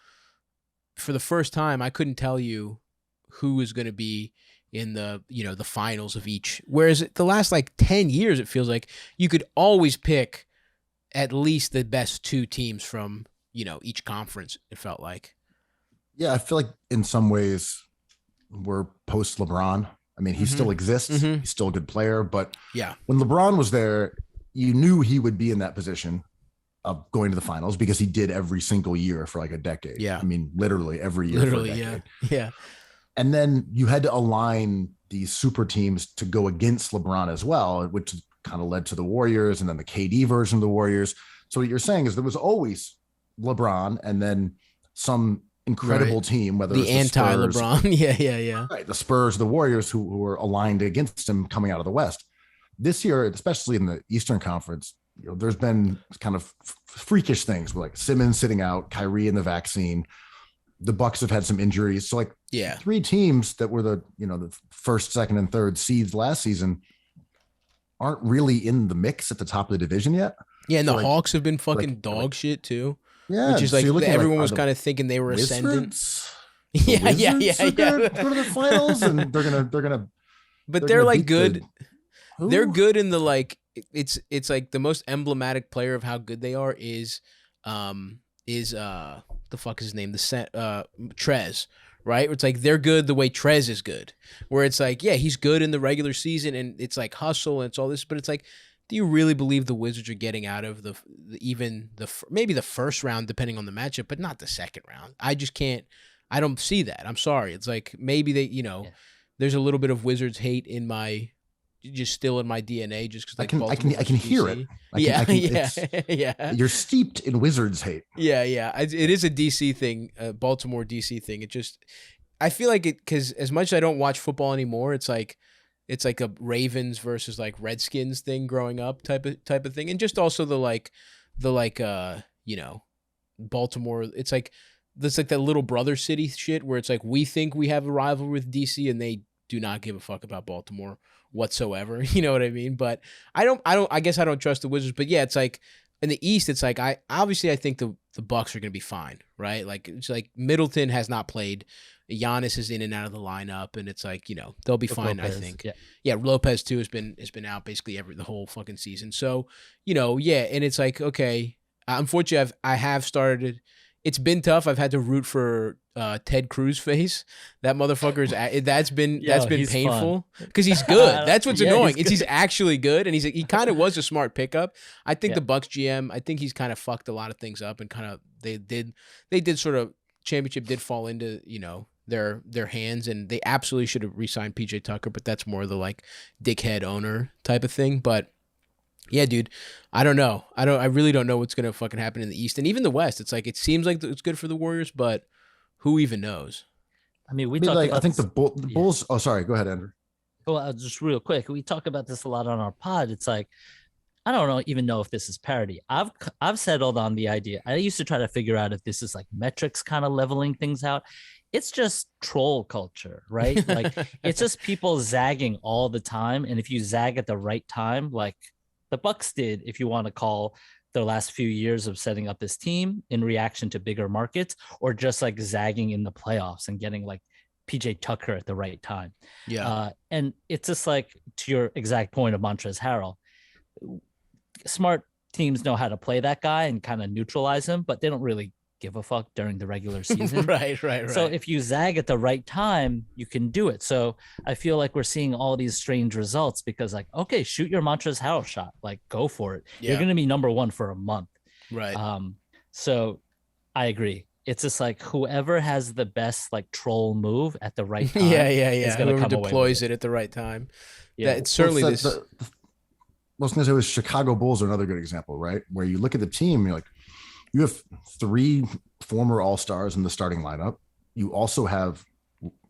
For the first time, I couldn't tell you who is going to be in the finals of each. Whereas the last like 10 years, it feels like you could always pick at least the best two teams from, each conference, it felt like. Yeah, I feel like in some ways we're post LeBron. I mean, he still exists. Mm-hmm. He's still a good player, but yeah, when LeBron was there, you knew he would be in that position of going to the finals because he did every single year for like a decade. Yeah. I mean, literally every year. Literally, for a decade. Yeah. And then you had to align these super teams to go against LeBron as well, which kind of led to the Warriors and then the KD version of the Warriors. So what you're saying is there was always LeBron and then some incredible team, whether the anti-LeBron. Yeah. Right. The Spurs, the Warriors who were aligned against him coming out of the West. This year, especially in the Eastern Conference, there's been kind of freakish things like Simmons sitting out, Kyrie in the vaccine. The Bucks have had some injuries. So three teams that were the first, second, and third seeds last season aren't really in the mix at the top of the division yet. Yeah, and the Hawks have been fucking dog shit too. Yeah, which is so like you're looking at, everyone are was the kind of thinking they were ascendant. Wizards? Yeah, The yeah, Wizards yeah, are yeah. Go to the finals, and But they're they're gonna like beat good. They're who? good in the like. It's like the most emblematic player of how good they are is the fuck is his name, Trez, right? It's like they're good the way Trez is good, where it's like, yeah, he's good in the regular season and it's like hustle and it's all this, but it's like, do you really believe the Wizards are getting out of maybe the first round depending on the matchup, but not the second round? I just can't. I don't see that. I'm sorry. It's like maybe they, there's a little bit of Wizards hate in my. Just still in my DNA, just because like I can hear it. Yeah. You're steeped in Wizards hate. Yeah. It is a DC thing, Baltimore DC thing. It just, I feel like it because as much as I don't watch football anymore, it's like a Ravens versus like Redskins thing growing up type of thing, and just also the Baltimore. It's like that little brother city shit where it's like we think we have a rivalry with DC and they do not give a fuck about Baltimore whatsoever. You know what I mean? But I guess I don't trust the Wizards, but yeah, it's like in the East, it's like I think the Bucks are going to be fine, right? Like it's like Middleton has not played. Giannis is in and out of the lineup, and it's like, they'll be fine, Lopez, I think. Yeah, Lopez too has been out basically the whole fucking season. So, yeah, and it's like, okay, unfortunately I have started. It's been tough. I've had to root for Ted Cruz face. That motherfucker that's been painful because he's good. That's what's annoying. He's actually good, and he kind of was a smart pickup. I think the Bucks GM. I think he's kind of fucked a lot of things up, and kind of they did sort of championship did fall into their hands, and they absolutely should have re-signed PJ Tucker, but that's more the like dickhead owner type of thing. But yeah, dude, I don't know. I really don't know what's gonna fucking happen in the East and even the West. It's like it seems like it's good for the Warriors, but who even knows? I mean, I think the Bulls. Oh, sorry. Go ahead, Andrew. Well, just real quick, we talk about this a lot on our pod. It's like I don't even know if this is parody. I've settled on the idea. I used to try to figure out if this is like metrics kind of leveling things out. It's just troll culture, right? Like it's just people zagging all the time, and if you zag at the right time, like the Bucks did, if you want to call their last few years of setting up this team in reaction to bigger markets, or just like zagging in the playoffs and getting like PJ Tucker at the right time. Yeah. And it's just like to your exact point of Montrezl Harrell, smart teams know how to play that guy and kind of neutralize him, but they don't really give a fuck during the regular season. Right. So if you zag at the right time, you can do it. So I feel like we're seeing all these strange results because like, okay, shoot your Montrezl Harrell shot, like go for it. Yeah. You're going to be number one for a month. Right. So I agree. It's just like whoever has the best like troll move at the right time. Is going to come deploys it at the right time. Yeah. It's certainly this. I was going to say was Chicago Bulls are another good example, right? Where you look at the team, you're like, you have 3 former All-Stars in the starting lineup. You also have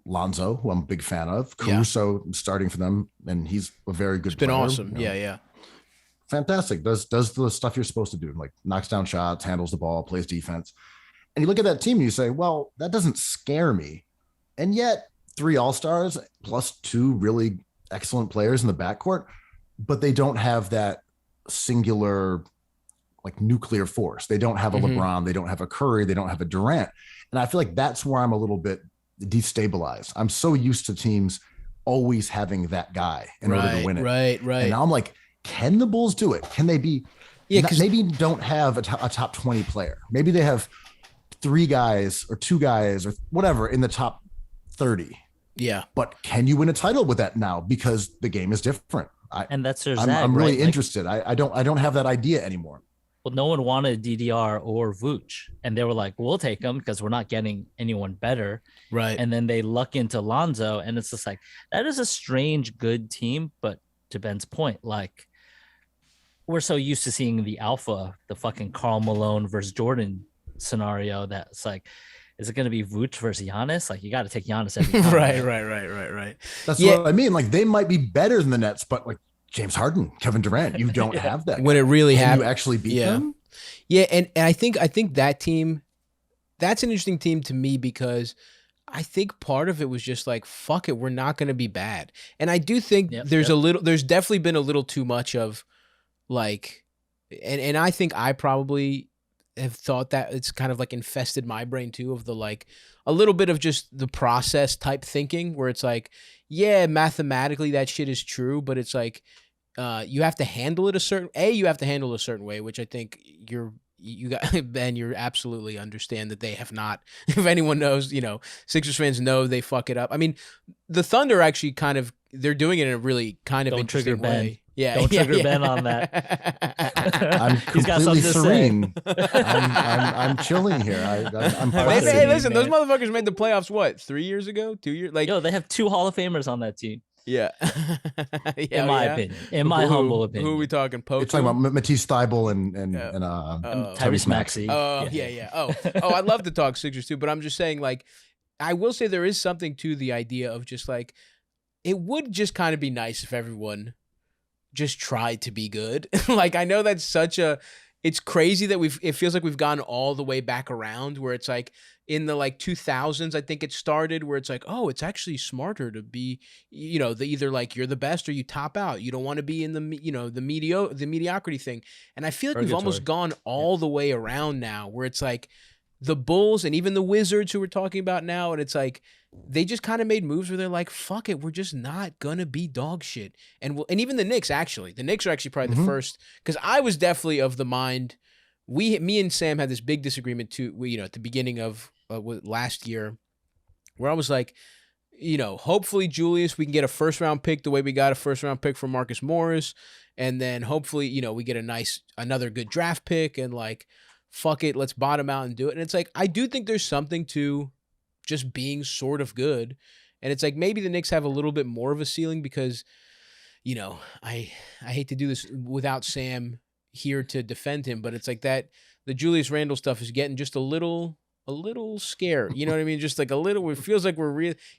Lonzo, who I'm a big fan of. Caruso starting for them, and he's a very good player. It's been awesome. Yeah. Fantastic. Does the stuff you're supposed to do, like knocks down shots, handles the ball, plays defense. And you look at that team and you say, well, that doesn't scare me. And yet 3 All-Stars plus 2 really excellent players in the backcourt, but they don't have that singular like nuclear force. They don't have a LeBron, they don't have a Curry, they don't have a Durant. And I feel like that's where I'm a little bit destabilized. I'm so used to teams always having that guy in order to win it. Right. And now I'm like, can the Bulls do it? Can they be? Yeah, because maybe don't have a top 20 player. Maybe they have 3 guys or 2 guys or whatever in the top 30. Yeah. But can you win a title with that now? Because the game is different. And that's their I'm really interested. I don't have that idea anymore. Well, no one wanted DDR or Vooch, and they were like, we'll take them because we're not getting anyone better. Right. And then they luck into Lonzo, and it's just like, that is a strange, good team. But to Ben's point, like, we're so used to seeing the alpha, the fucking Karl Malone versus Jordan scenario that's like, is it going to be Vooch versus Giannis? Like, you got to take Giannis every time. Right. That's what I mean. Like, they might be better than the Nets, but like, James Harden, Kevin Durant, you don't have that. When it really happened, you actually beat them. Yeah, and I think that team, that's an interesting team to me because I think part of it was just like, fuck it, we're not going to be bad. And I do think there's definitely been a little too much of like, and I think I probably have thought that it's kind of like infested my brain too, of the like a little bit of just the process type thinking where it's like, yeah, mathematically that shit is true, but it's like you have to handle it you have to handle it a certain way, which I think you got Ben, you're absolutely understand that they have not. If anyone knows, Sixers fans know they fuck it up. I mean, the Thunder actually they're doing it in a really kind of interesting way. Yeah, don't trigger Ben on that. I'm completely serene. I'm chilling here. I'm hey, listen, those motherfuckers made the playoffs. What, 3 years ago? 2 years? Like, yo, they have 2 Hall of Famers on that team. Yeah. In my opinion. In my humble opinion. Who are we talking? Poku? You're talking about Matisse Thybulle and Tyrese Maxey. Oh, yeah. Oh, I'd love to talk Sixers too, but I'm just saying, like, I will say there is something to the idea of just like, it would just kind of be nice if everyone just tried to be good. Like, I know that's it's crazy that it feels like we've gone all the way back around where it's like in the like 2000s, I think it started where it's like, oh, it's actually smarter to be, either like you're the best or you top out. You don't want to be in the mediocrity thing. And I feel like we've almost gone all the way around now where it's like the Bulls and even the Wizards who we're talking about now. And it's like, they just kind of made moves where they're like, fuck it, we're just not going to be dog shit. And even the Knicks, actually. The Knicks are actually probably the first, because I was definitely of the mind, me and Sam had this big disagreement too, at the beginning of last year, where I was like, hopefully Julius, we can get a first-round pick the way we got a first-round pick from Marcus Morris, and then hopefully, we get another good draft pick, and like, fuck it, let's bottom out and do it. And it's like, I do think there's something to just being sort of good. And it's like, maybe the Knicks have a little bit more of a ceiling because, I hate to do this without Sam here to defend him, but it's like that the Julius Randle stuff is getting just a little scared. You know what I mean? Just like a little, it feels like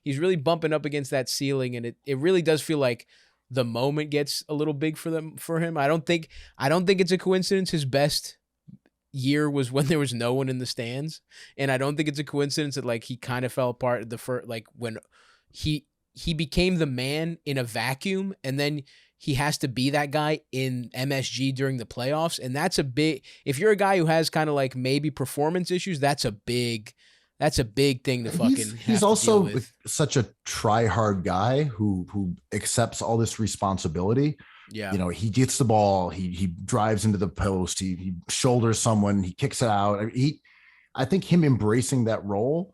he's really bumping up against that ceiling. And it really does feel like the moment gets a little big for him. I don't think it's a coincidence. His best year was when there was no one in the stands, and I don't think it's a coincidence that like he kind of fell apart at the first, like when he became the man in a vacuum, and then he has to be that guy in MSG during the playoffs, and that's a big. If you're a guy who has kind of like maybe performance issues, that's a big thing to fucking. He's also such a try-hard guy who accepts all this responsibility. Yeah, he gets the ball, he drives into the post, he shoulders someone, he kicks it out. I think him embracing that role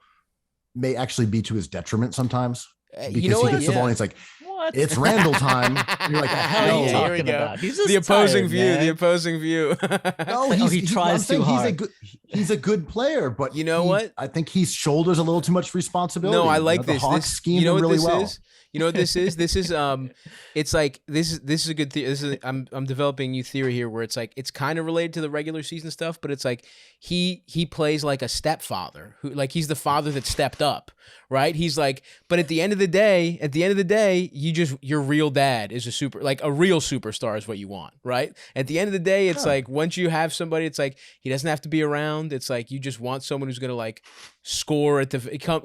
may actually be to his detriment sometimes, because he gets the ball and it's like, what? It's Randall time. And you're like, hell, you talking about? He's just the opposing tired, view. man. The opposing view. No, he tries too hard. He's a good player, but what? I think he shoulders a little too much responsibility. No, I like this. The Hawks scheme him really well. You know what this is? This is it's like this is a good theory. I'm developing a new theory here where it's like it's kind of related to the regular season stuff, but it's like he plays like a stepfather who, like, he's the father that stepped up, right? He's like, but at the end of the day, your real dad is a real superstar is what you want, right? At the end of the day, it's like once you have somebody, it's like he doesn't have to be around. It's like you just want someone who's gonna like score at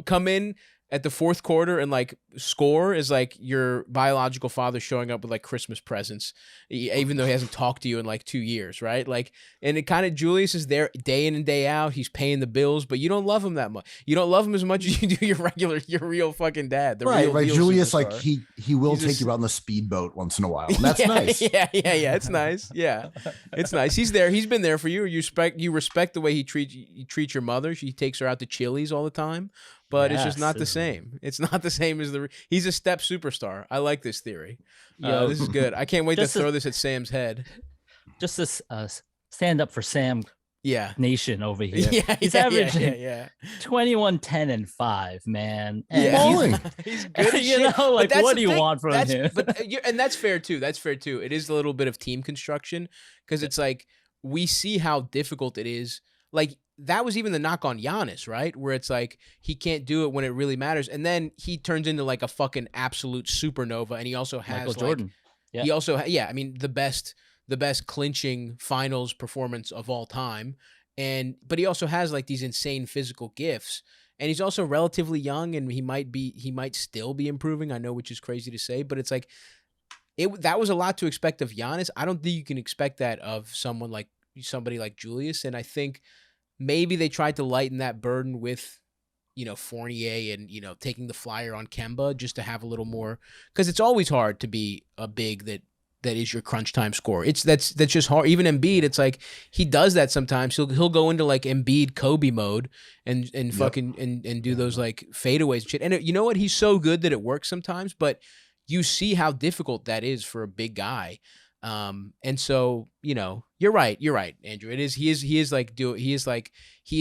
come in at the fourth quarter and like score is like your biological father showing up with like Christmas presents, even though he hasn't talked to you in like 2 years, right? Like, and it kind of, Julius is there day in and day out. He's paying the bills, but you don't love him that much. You don't love him as much as you do your real fucking dad. Right. Julius, superstar. Like he will take you out on the speedboat once in a while. And that's nice. Yeah. It's nice. Yeah. It's nice. He's there. He's been there for you. You respect the way he treats your mother. She takes her out to Chili's all the time. But it's just not the same. It's not the same as he's a step superstar. I like this theory. This is good. I can't wait to throw this at Sam's head. Just this stand up for Sam. Yeah. Nation over here. He's averaging 21, 10, and 5, man. And he's good. Like, what do you want from him? And that's fair too. It is a little bit of team construction because it's like we see how difficult it is. Like, that was even the knock on Giannis, right? Where it's like he can't do it when it really matters, and then he turns into like a fucking absolute supernova. And he also has Michael Jordan. He also, I mean, the best clinching finals performance of all time, but he also has like these insane physical gifts, and he's also relatively young, and he might still be improving. I know, which is crazy to say, but it's like that was a lot to expect of Giannis. I don't think you can expect that of somebody like Julius, and I think maybe they tried to lighten that burden with, Fournier and, taking the flyer on Kemba just to have a little more, because it's always hard to be a big that is your crunch time scorer. That's just hard. Even Embiid, it's like he does that sometimes. He'll go into like Embiid Kobe mode and fucking and do those like fadeaways and shit. And you know what? He's so good that it works sometimes, but you see how difficult that is for a big guy. And so, you're right, Andrew. He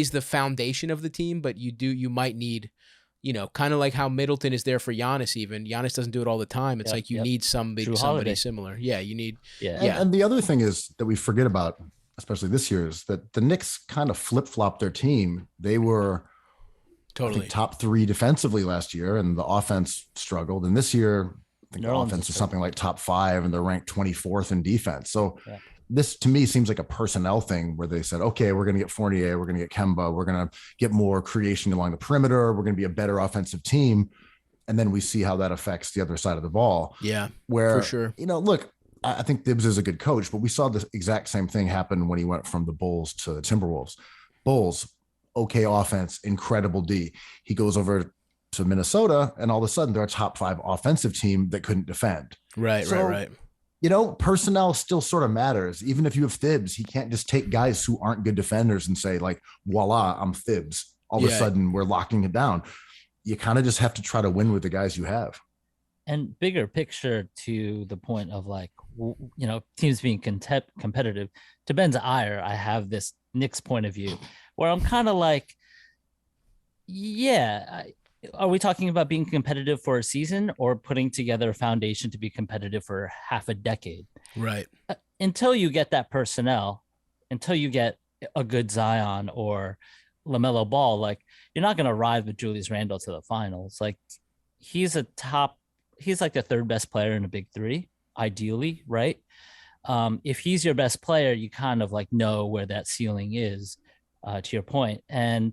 is the foundation of the team, but you might need, kind of like how Middleton is there for Giannis even. Giannis doesn't do it all the time. It's like you need somebody similar. Yeah, you need. Yeah. And the other thing is that we forget about, especially this year, is that the Knicks kind of flip-flopped their team. They were totally top 3 defensively last year, and the offense struggled. And this year, I think the offense is something like top 5, and they're ranked 24th in defense. So this to me seems like a personnel thing where they said, okay, we're going to get Fournier, we're going to get Kemba, we're going to get more creation along the perimeter, we're going to be a better offensive team. And then we see how that affects the other side of the ball. Yeah, where, for sure. Look, I think Thibs is a good coach, but we saw the exact same thing happen when he went from the Bulls to the Timberwolves. Bulls, okay offense, incredible D. He goes over to Minnesota, and all of a sudden they're a top 5 offensive team that couldn't defend. Right. Personnel still sort of matters. Even if you have Thibs, he can't just take guys who aren't good defenders and say like, voila, I'm Thibs. All of a sudden we're locking it down. You kind of just have to try to win with the guys you have. And bigger picture, to the point of like, teams being competitive. To Ben's ire, I have this Knicks point of view where I'm kind of like, are we talking about being competitive for a season or putting together a foundation to be competitive for half a decade? Right. Until you get that personnel, until you get a good Zion or LaMelo Ball, like you're not going to ride with Julius Randle to the finals. Like he's like the 3rd best player in a big 3, ideally, right? If he's your best player, you kind of like know where that ceiling is, to your point. And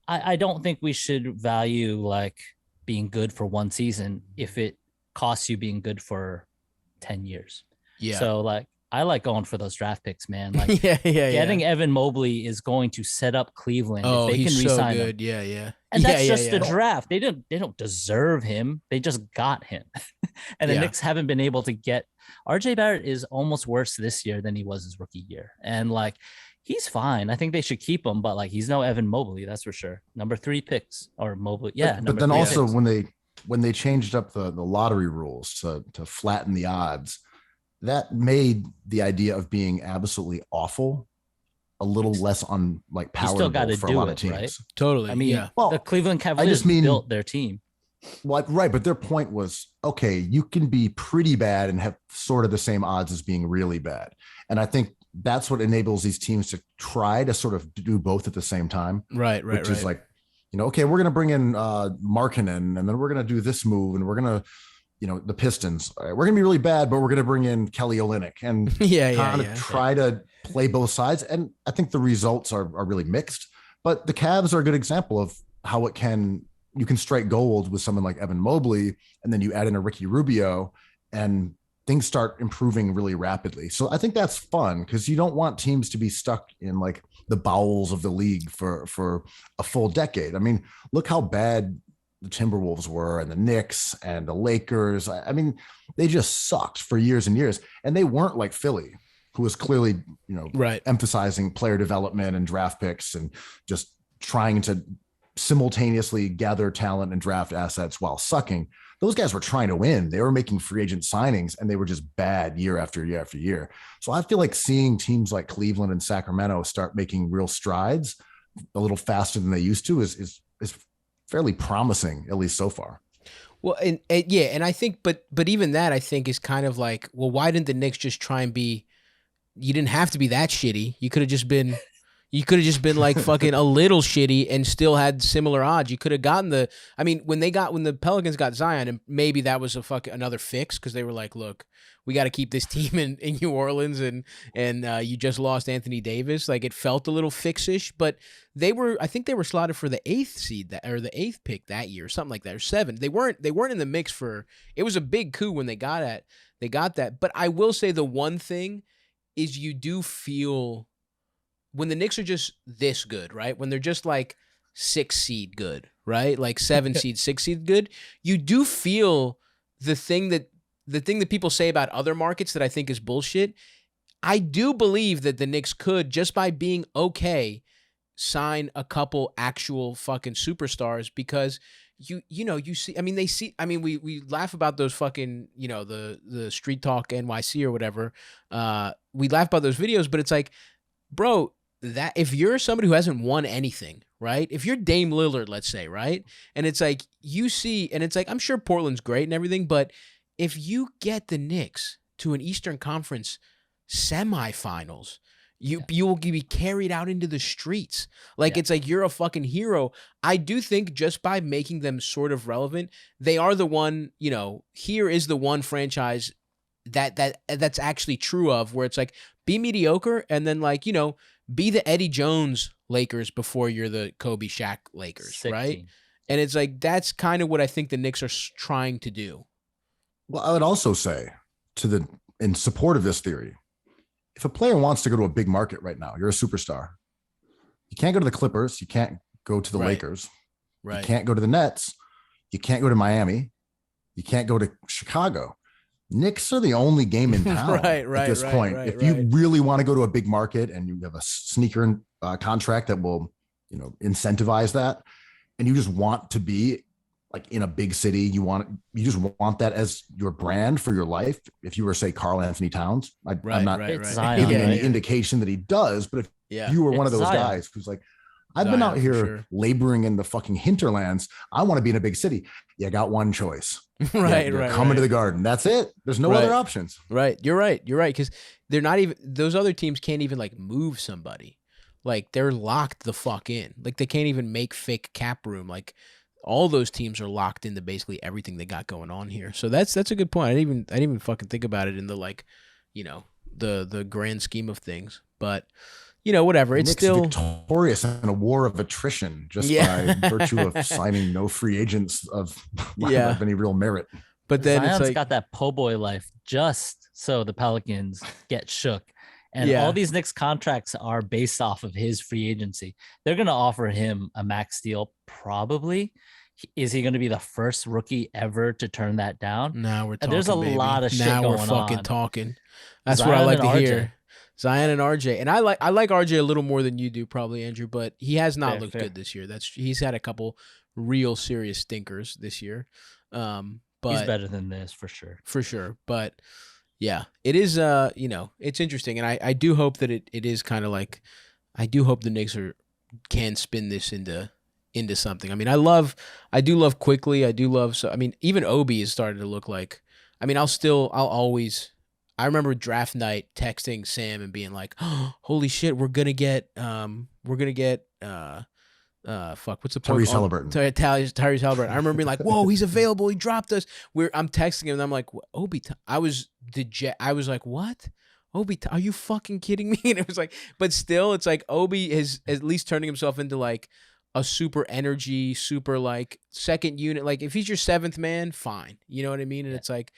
I don't think we should value like being good for one season if it costs you being good for 10 years. Yeah. So like, I like going for those draft picks, man. Like getting Evan Mobley is going to set up Cleveland. Oh, if they he's can so re-sign good. him. Yeah. And that's just the draft. They don't deserve him. They just got him. And the Knicks haven't been able to get. RJ Barrett is almost worse this year than he was his rookie year. And like, he's fine. I think they should keep him, but like he's no Evan Mobley, that's for sure. Number 3 picks or Mobley. Yeah. But then also when they changed up the lottery rules to flatten the odds, that made the idea of being absolutely awful a little less on like palatable for a lot of teams. Right? Totally. I mean, the Cleveland Cavaliers built their team. Well, right, but their point was, okay, you can be pretty bad and have sort of the same odds as being really bad. And I think that's what enables these teams to try to sort of do both at the same time. Right. Which is like, okay, we're going to bring in Markkanen, and then we're going to do this move, and we're going to, the Pistons. All right, we're going to be really bad, but we're going to bring in Kelly Olynyk and try to play both sides. And I think the results are really mixed, but the Cavs are a good example of how you can strike gold with someone like Evan Mobley, and then you add in a Ricky Rubio, and things start improving really rapidly. So I think that's fun because you don't want teams to be stuck in like the bowels of the league for a full decade. I mean, look how bad the Timberwolves were, and the Knicks and the Lakers. I mean, they just sucked for years and years, and they weren't like Philly, who was clearly, emphasizing player development and draft picks and just trying to simultaneously gather talent and draft assets while sucking. Those guys were trying to win. They were making free agent signings, and they were just bad year after year after year. So I feel like seeing teams like Cleveland and Sacramento start making real strides a little faster than they used to is fairly promising, at least so far. Well, and I think, but even that I think is kind of like, well, why didn't the Knicks just try and be? You didn't have to be that shitty. You could have just been like fucking a little shitty and still had similar odds. You could have gotten when the Pelicans got Zion, and maybe that was another fix because they were like, look, we got to keep this team in New Orleans, and you just lost Anthony Davis. Like it felt a little fixish, but I think they were slotted for the 8th seed or the 8th pick that year, something like that, or 7. They weren't in the mix it was a big coup when they got that. But I will say the one thing is you do feel when the Knicks are just this good, right? When they're just like 6 seed good, right? Like 7 seed, 6 seed good, you do feel the thing that people say about other markets that I think is bullshit. I do believe that the Knicks could, just by being okay, sign a couple actual fucking superstars, because you see, I mean, we laugh about those fucking, the Street Talk NYC or whatever. We laugh about those videos, but it's like, bro, that if you're somebody who hasn't won anything, right? If you're Dame Lillard, let's say, right? And it's like, you see, and it's like, I'm sure Portland's great and everything, but if you get the Knicks to an Eastern Conference semifinals, you will be carried out into the streets. Like, it's like you're a fucking hero. I do think just by making them sort of relevant, they are the one, here is the one franchise that's actually true of, where it's like, be mediocre and then, like, be the Eddie Jones Lakers before you're the Kobe Shaq Lakers, right? Team. And it's like, that's kind of what I think the Knicks are trying to do. Well, I would also say in support of this theory, if a player wants to go to a big market right now, you're a superstar. You can't go to the Clippers. You can't go to the Lakers. Right. You can't go to the Nets. You can't go to Miami. You can't go to Chicago. Knicks are the only game in town at this point. If you really want to go to a big market and you have a sneaker contract that will, incentivize that, and you just want to be like in a big city, you just want that as your brand for your life. If you were, say, Karl Anthony Towns, I'm not giving any indication that he does, but if you were one of those guys who's like, I've been out here laboring in the fucking hinterlands, I want to be in a big city. You got one choice. Coming to the Garden. That's it. There's no other options. Right. You're right. Because they're not even, those other teams can't even like move somebody. Like, they're locked the fuck in. Like, they can't even make fake cap room. Like, all those teams are locked into basically everything they got going on here. So that's a good point. I didn't even fucking think about it in the, like, the grand scheme of things. But whatever. It's still victorious in a war of attrition just by virtue of signing no free agents of any real merit. But then Zion's got that po' boy life just so the Pelicans get shook. And all these Knicks contracts are based off of his free agency. They're going to offer him a max deal, probably. Is he going to be the first rookie ever to turn that down? Now we're talking. There's a lot of shit going on. Now we're fucking talking. That's what I like to hear. Zion and RJ. And I like RJ a little more than you do, probably, Andrew, but he has not looked good this year. He's had a couple real serious stinkers this year. But he's better than this for sure. For sure. But yeah, it is it's interesting. And I do hope that it is kind of like, I do hope the Knicks can spin this into something. I mean, I do love Quickly. Even Obi has started to look like, I remember draft night texting Sam and being like, oh, holy shit, we're gonna get what's the Tyrese Halliburton. Tyrese Halliburton. I remember being like, whoa, he's available. He dropped us. I'm texting him and I'm like, Obi, I was like, what? Obi, are you fucking kidding me? And it was like, but still, it's like Obi is at least turning himself into like a super energy, super like second unit. Like, if he's your seventh man, fine. You know what I mean? And it's like,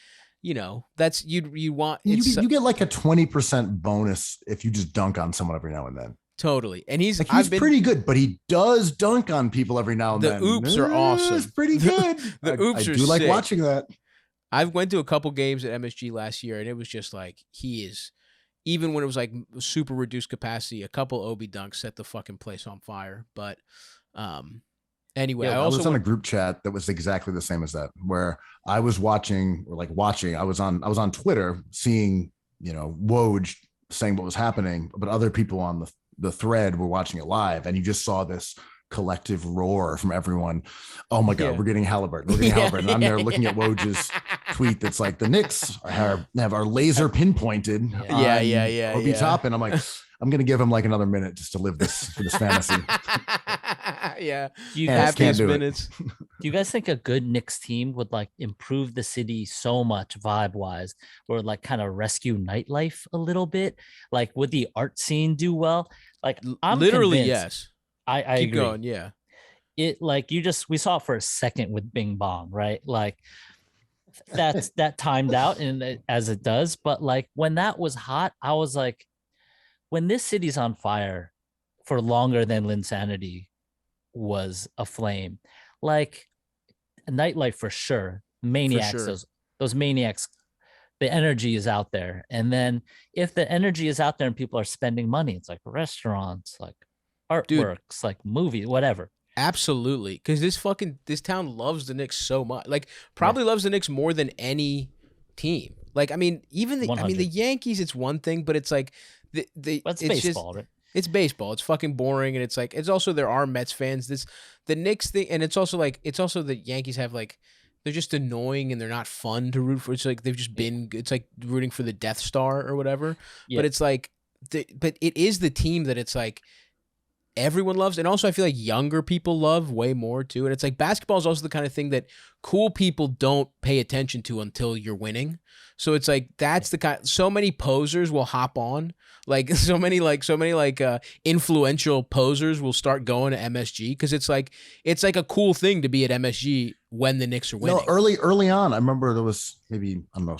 that's you want. You get like a 20% bonus if you just dunk on someone every now and then. Totally. And he's pretty good, but he does dunk on people every now and then. The oops are awesome. It's pretty good. The oops I are do like sick. watching that. I went to a couple games at MSG last year, and it was just like, he is, even when it was like super reduced capacity, a couple Obi dunks set the fucking place on fire. But anyway, I was on a group chat that was exactly the same as that, where I was watching. I was on Twitter seeing, Woj saying what was happening, but other people on the thread were watching it live, and you just saw this collective roar from everyone. Oh my God, we're getting Halliburton. We're getting Halliburton. And I'm there looking at Woj's tweet that's like, the Knicks have our laser pinpointed. Obi Toppin. I'm like, I'm gonna give him like another minute just to live this for this fantasy. Happiest minutes. Do you guys think a good Knicks team would like improve the city so much vibe wise, or like kind of rescue nightlife a little bit? Like, would the art scene do well? Like, I'm literally convinced. Yes. I keep agree. going. Yeah. It like we saw it for a second with Bing Bong, right? Like that timed out and as it does, but like when that was hot, I was like, when this city's on fire, for longer than Linsanity was aflame. Like Nightlight for sure. Maniacs, sure. those maniacs, the energy is out there. And then if the energy is out there and people are spending money, it's like restaurants, like artworks, like movies, whatever. Absolutely. Because this town loves the Knicks so much. Like, probably loves the Knicks more than any team. Like, I mean, even the Yankees, it's one thing, but it's like But it's baseball, right? It's baseball. It's fucking boring, and it's like it's also there are Mets fans. The Knicks thing, and it's also the Yankees have like they're just annoying and they're not fun to root for. It's like they've just been. It's like rooting for the Death Star or whatever. Yeah. But it's like, but it is the team that it's like everyone loves, and also I feel like younger people love way more too. And it's like basketball is also the kind of thing that cool people don't pay attention to until you're winning. So it's like that's the kind. So many posers will hop on. Like so many influential posers will start going to MSG because it's like a cool thing to be at MSG when the Knicks are winning. Early on, I remember there was maybe, I don't know,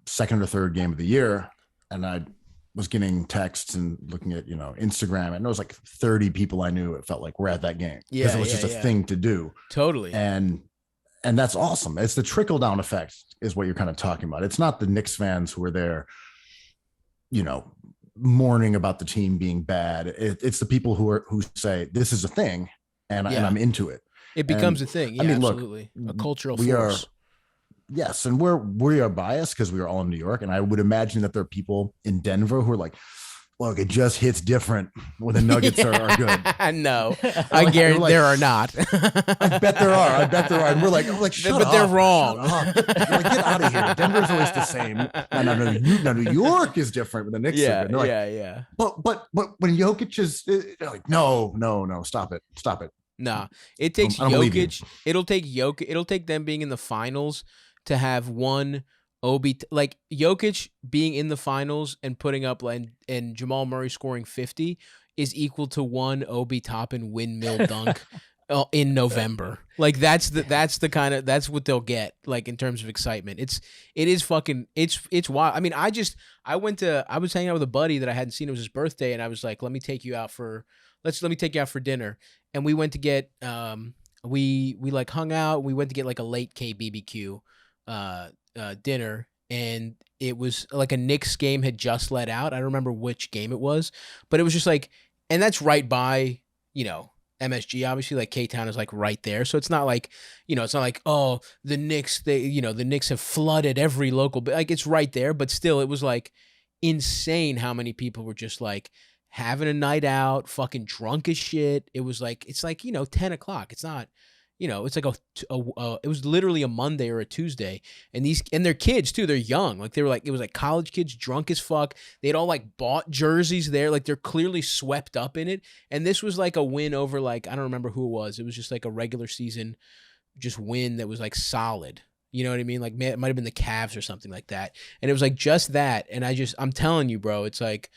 second or third game of the year, and I was getting texts and looking at Instagram, and there was like 30 people I knew. It felt like we're at that game because it was just a thing to do. Totally, and that's awesome. It's the trickle down effect is what you're kind of talking about. It's not the Knicks fans who are there, mourning about the team being bad. It's the people who say this is a thing and I'm into it. It becomes a thing. Yeah, I mean, absolutely. Look, a cultural force. Yes, and we are biased because we are all in New York, and I would imagine that there are people in Denver who are like, look, it just hits different when the Nuggets are good. No, I guarantee there are not. I bet there are. And we're like, shut up. But they're wrong. Like, get out of here. Denver's always the same. And New York is different when the Knicks are good. Yeah. But when Jokic is like, no, stop it. Nah, it takes Jokic. It'll take them being in the finals to have one like Jokic being in the finals and putting up and Jamal Murray scoring 50 is equal to one Obi Toppin windmill dunk in November. Like that's what they'll get like in terms of excitement. It's wild. I mean, I was hanging out with a buddy that I hadn't seen. It was his birthday, and I was like, let me take you out for dinner. And we went to get we like hung out. We went to get like a late KBBQ dinner, and it was like a Knicks game had just let out. I don't remember which game it was, but it was just like, and that's right by MSG, obviously, like K-Town is like right there, so it's not like oh, the Knicks, the Knicks have flooded every local, like it's right there, but still it was like insane how many people were just like having a night out, fucking drunk as shit. It was like, it's like 10 o'clock. It's not. It's like it was literally a Monday or a Tuesday, and they're kids too. They're young, like it was like college kids, drunk as fuck. They'd all like bought jerseys there, like they're clearly swept up in it. And this was like a win over like I don't remember who it was. It was just like a regular season, just win that was like solid. You know what I mean? Like it might have been the Cavs or something like that. And it was like just that. And I'm telling you, bro, it's like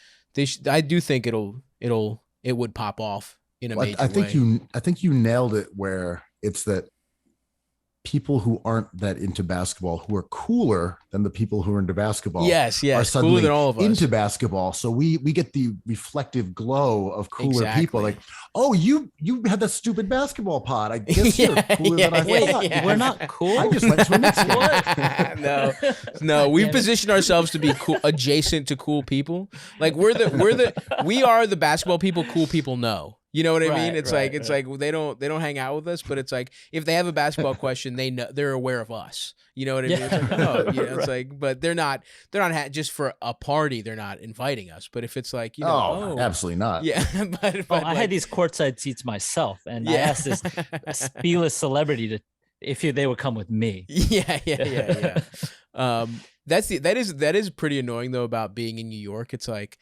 I do think it would pop off in a major way. I think you nailed it where it's that people who aren't that into basketball, who are cooler than the people who are into basketball, yes, are suddenly cooler than all of us into basketball. So we get the reflective glow of cooler people. Like, oh, you had that stupid basketball pod. I guess you're cooler than I thought. Yeah. We're not cool. I just went to a Knicks game. No. We've positioned ourselves to be cool, adjacent to cool people. Like we are the basketball people cool people know. You know what I mean? It's like they don't hang out with us, but it's like if they have a basketball question, they're aware of us. You know what I mean? It's like, it's like, but they're not just for a party. They're not inviting us. But if it's like, absolutely not. Yeah, but I had these courtside seats myself, and I asked this B-list celebrity if they would come with me. Yeah. That is pretty annoying though about being in New York. It's like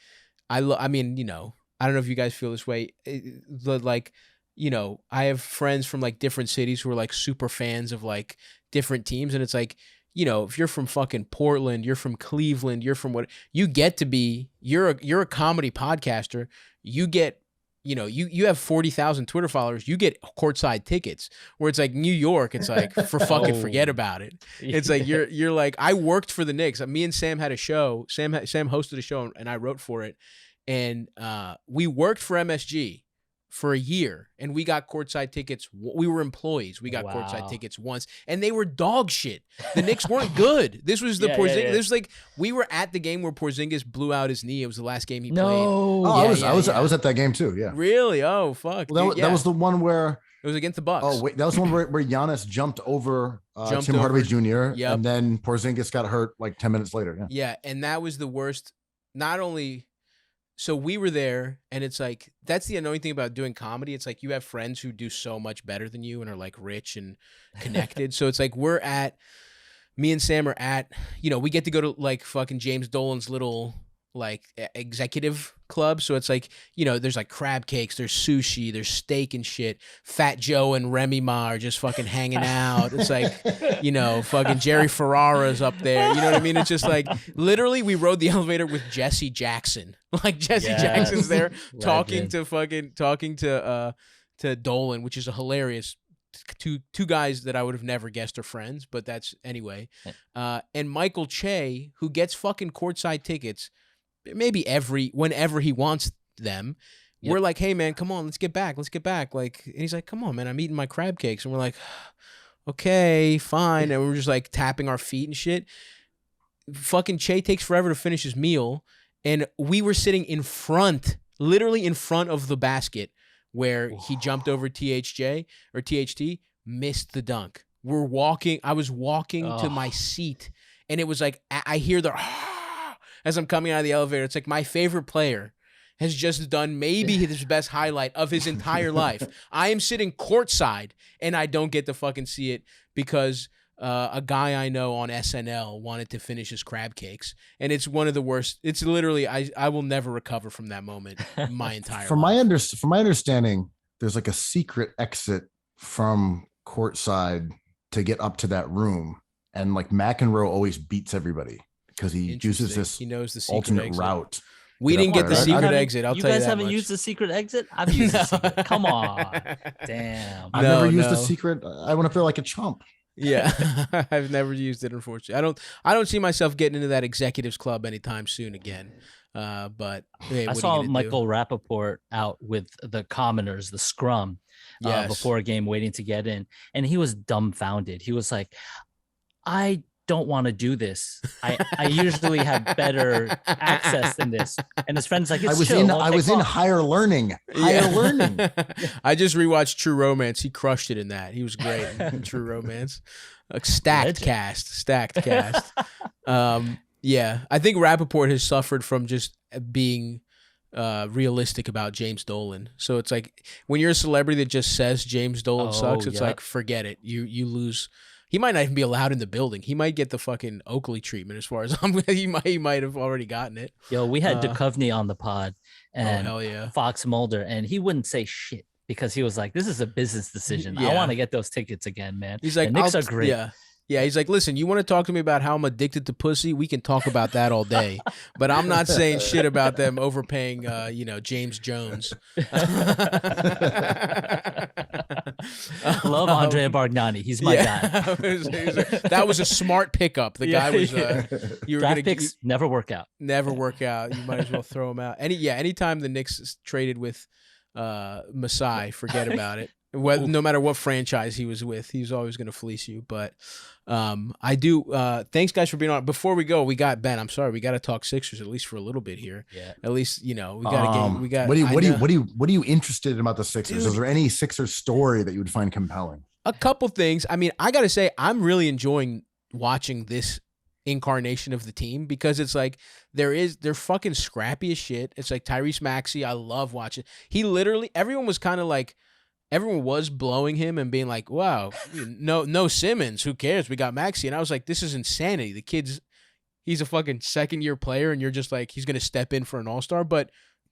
I don't know if you guys feel this way. I have friends from like different cities who are like super fans of like different teams. And it's like, if you're from fucking Portland, you're from Cleveland, you're from you get to be, you're a comedy podcaster. You get, you have 40,000 Twitter followers. You get courtside tickets where it's like New York. It's like forget about it. It's like, you're like, I worked for the Knicks. Me and Sam had a show. Sam hosted a show and I wrote for it. and we worked for MSG for a year, and we got courtside tickets. We were employees. We got courtside tickets once, and they were dog shit. The Knicks weren't good. This was the Porzingis. This was like we were at the game where Porzingis blew out his knee. It was the last game he played. Oh, I was at that game too. Yeah. Really? Oh, fuck. Well, that was the one where it was against the Bucks. Oh wait, that was the one where Giannis jumped over Tim Hardaway Jr. And then Porzingis got hurt like 10 minutes later. Yeah. Yeah, and that was the worst. Not only. So we were there, and it's like, that's the annoying thing about doing comedy. It's like you have friends who do so much better than you and are like rich and connected. So it's like me and Sam are at, we get to go to like fucking James Dolan's little like executive club. So it's like, there's like crab cakes, there's sushi, there's steak and shit. Fat Joe and Remy Ma are just fucking hanging out. It's like, fucking Jerry Ferrara's up there. You know what I mean? It's just like, literally we rode the elevator with Jesse Jackson. Like Jesse Jackson's there talking to Dolan, which is a hilarious two guys that I would have never guessed are friends, but that's anyway. And Michael Che, who gets fucking courtside tickets maybe whenever he wants them. Yep. We're like, hey man, come on, let's get back. Like, and he's like, come on, man, I'm eating my crab cakes. And we're like, okay, fine. And we're just like tapping our feet and shit. Fucking Che takes forever to finish his meal. And we were sitting literally in front of the basket where he jumped over THT, missed the dunk. I was walking to my seat, and it was like, I hear as I'm coming out of the elevator. It's like my favorite player has just done maybe his best highlight of his entire life. I am sitting courtside, and I don't get to fucking see it because a guy I know on SNL wanted to finish his crab cakes, and it's one of the worst. It's literally, I will never recover from that moment my entire life. From my understanding, there's like a secret exit from courtside to get up to that room, and like McEnroe always beats everybody because he uses this alternate route. We didn't get the secret exit. I'll tell you that. You guys haven't used the secret exit? I've used the secret. Come on. Damn. I've never used the secret. I want to feel like a chump. Yeah. I've never used it, unfortunately. I don't see myself getting into that executives club anytime soon again. But hey, I saw Michael Rappaport out with the commoners, the scrum, before a game waiting to get in. And he was dumbfounded. He was like, I don't want to do this. I usually have better access than this. And his friend's like, I was in higher learning. I just rewatched True Romance. He crushed it in that. He was great in True Romance. Stacked cast. Yeah, I think Rappaport has suffered from just being realistic about James Dolan. So it's like when you're a celebrity that just says James Dolan sucks, it's like, forget it. You lose. He might not even be allowed in the building. He might get the fucking Oakley treatment as far as he might have already gotten it. Yo, we had Duchovny on the pod and hell yeah. Fox Mulder, and he wouldn't say shit because he was like, this is a business decision. I want to get those tickets again, man. He's like, the Knicks are great. Yeah, he's like, listen, you want to talk to me about how I'm addicted to pussy? We can talk about that all day. But I'm not saying shit about them overpaying, James Jones. Love Andrea Bargnani. He's my guy. That was a smart pickup. The guy was. Draft picks never work out. Never work out. You might as well throw him out. Anytime the Knicks traded with Masai, forget about it. No matter what franchise he was with, he's always going to fleece you. But I do. Thanks, guys, for being on. Before we go, we got Ben. I'm sorry, we got to talk Sixers at least for a little bit here. Yeah. At least we got to get. We got. What are you interested in about the Sixers? Dude, is there any Sixers story that you would find compelling? A couple things. I mean, I got to say, I'm really enjoying watching this incarnation of the team because it's like they're fucking scrappy as shit. It's like Tyrese Maxey. I love watching. He literally. Everyone was kind of like. Everyone was blowing him and being like, wow, no Simmons. Who cares? We got Maxey. And I was like, this is insanity. The he's a fucking second-year player, and you're just like, he's going to step in for an all-star. But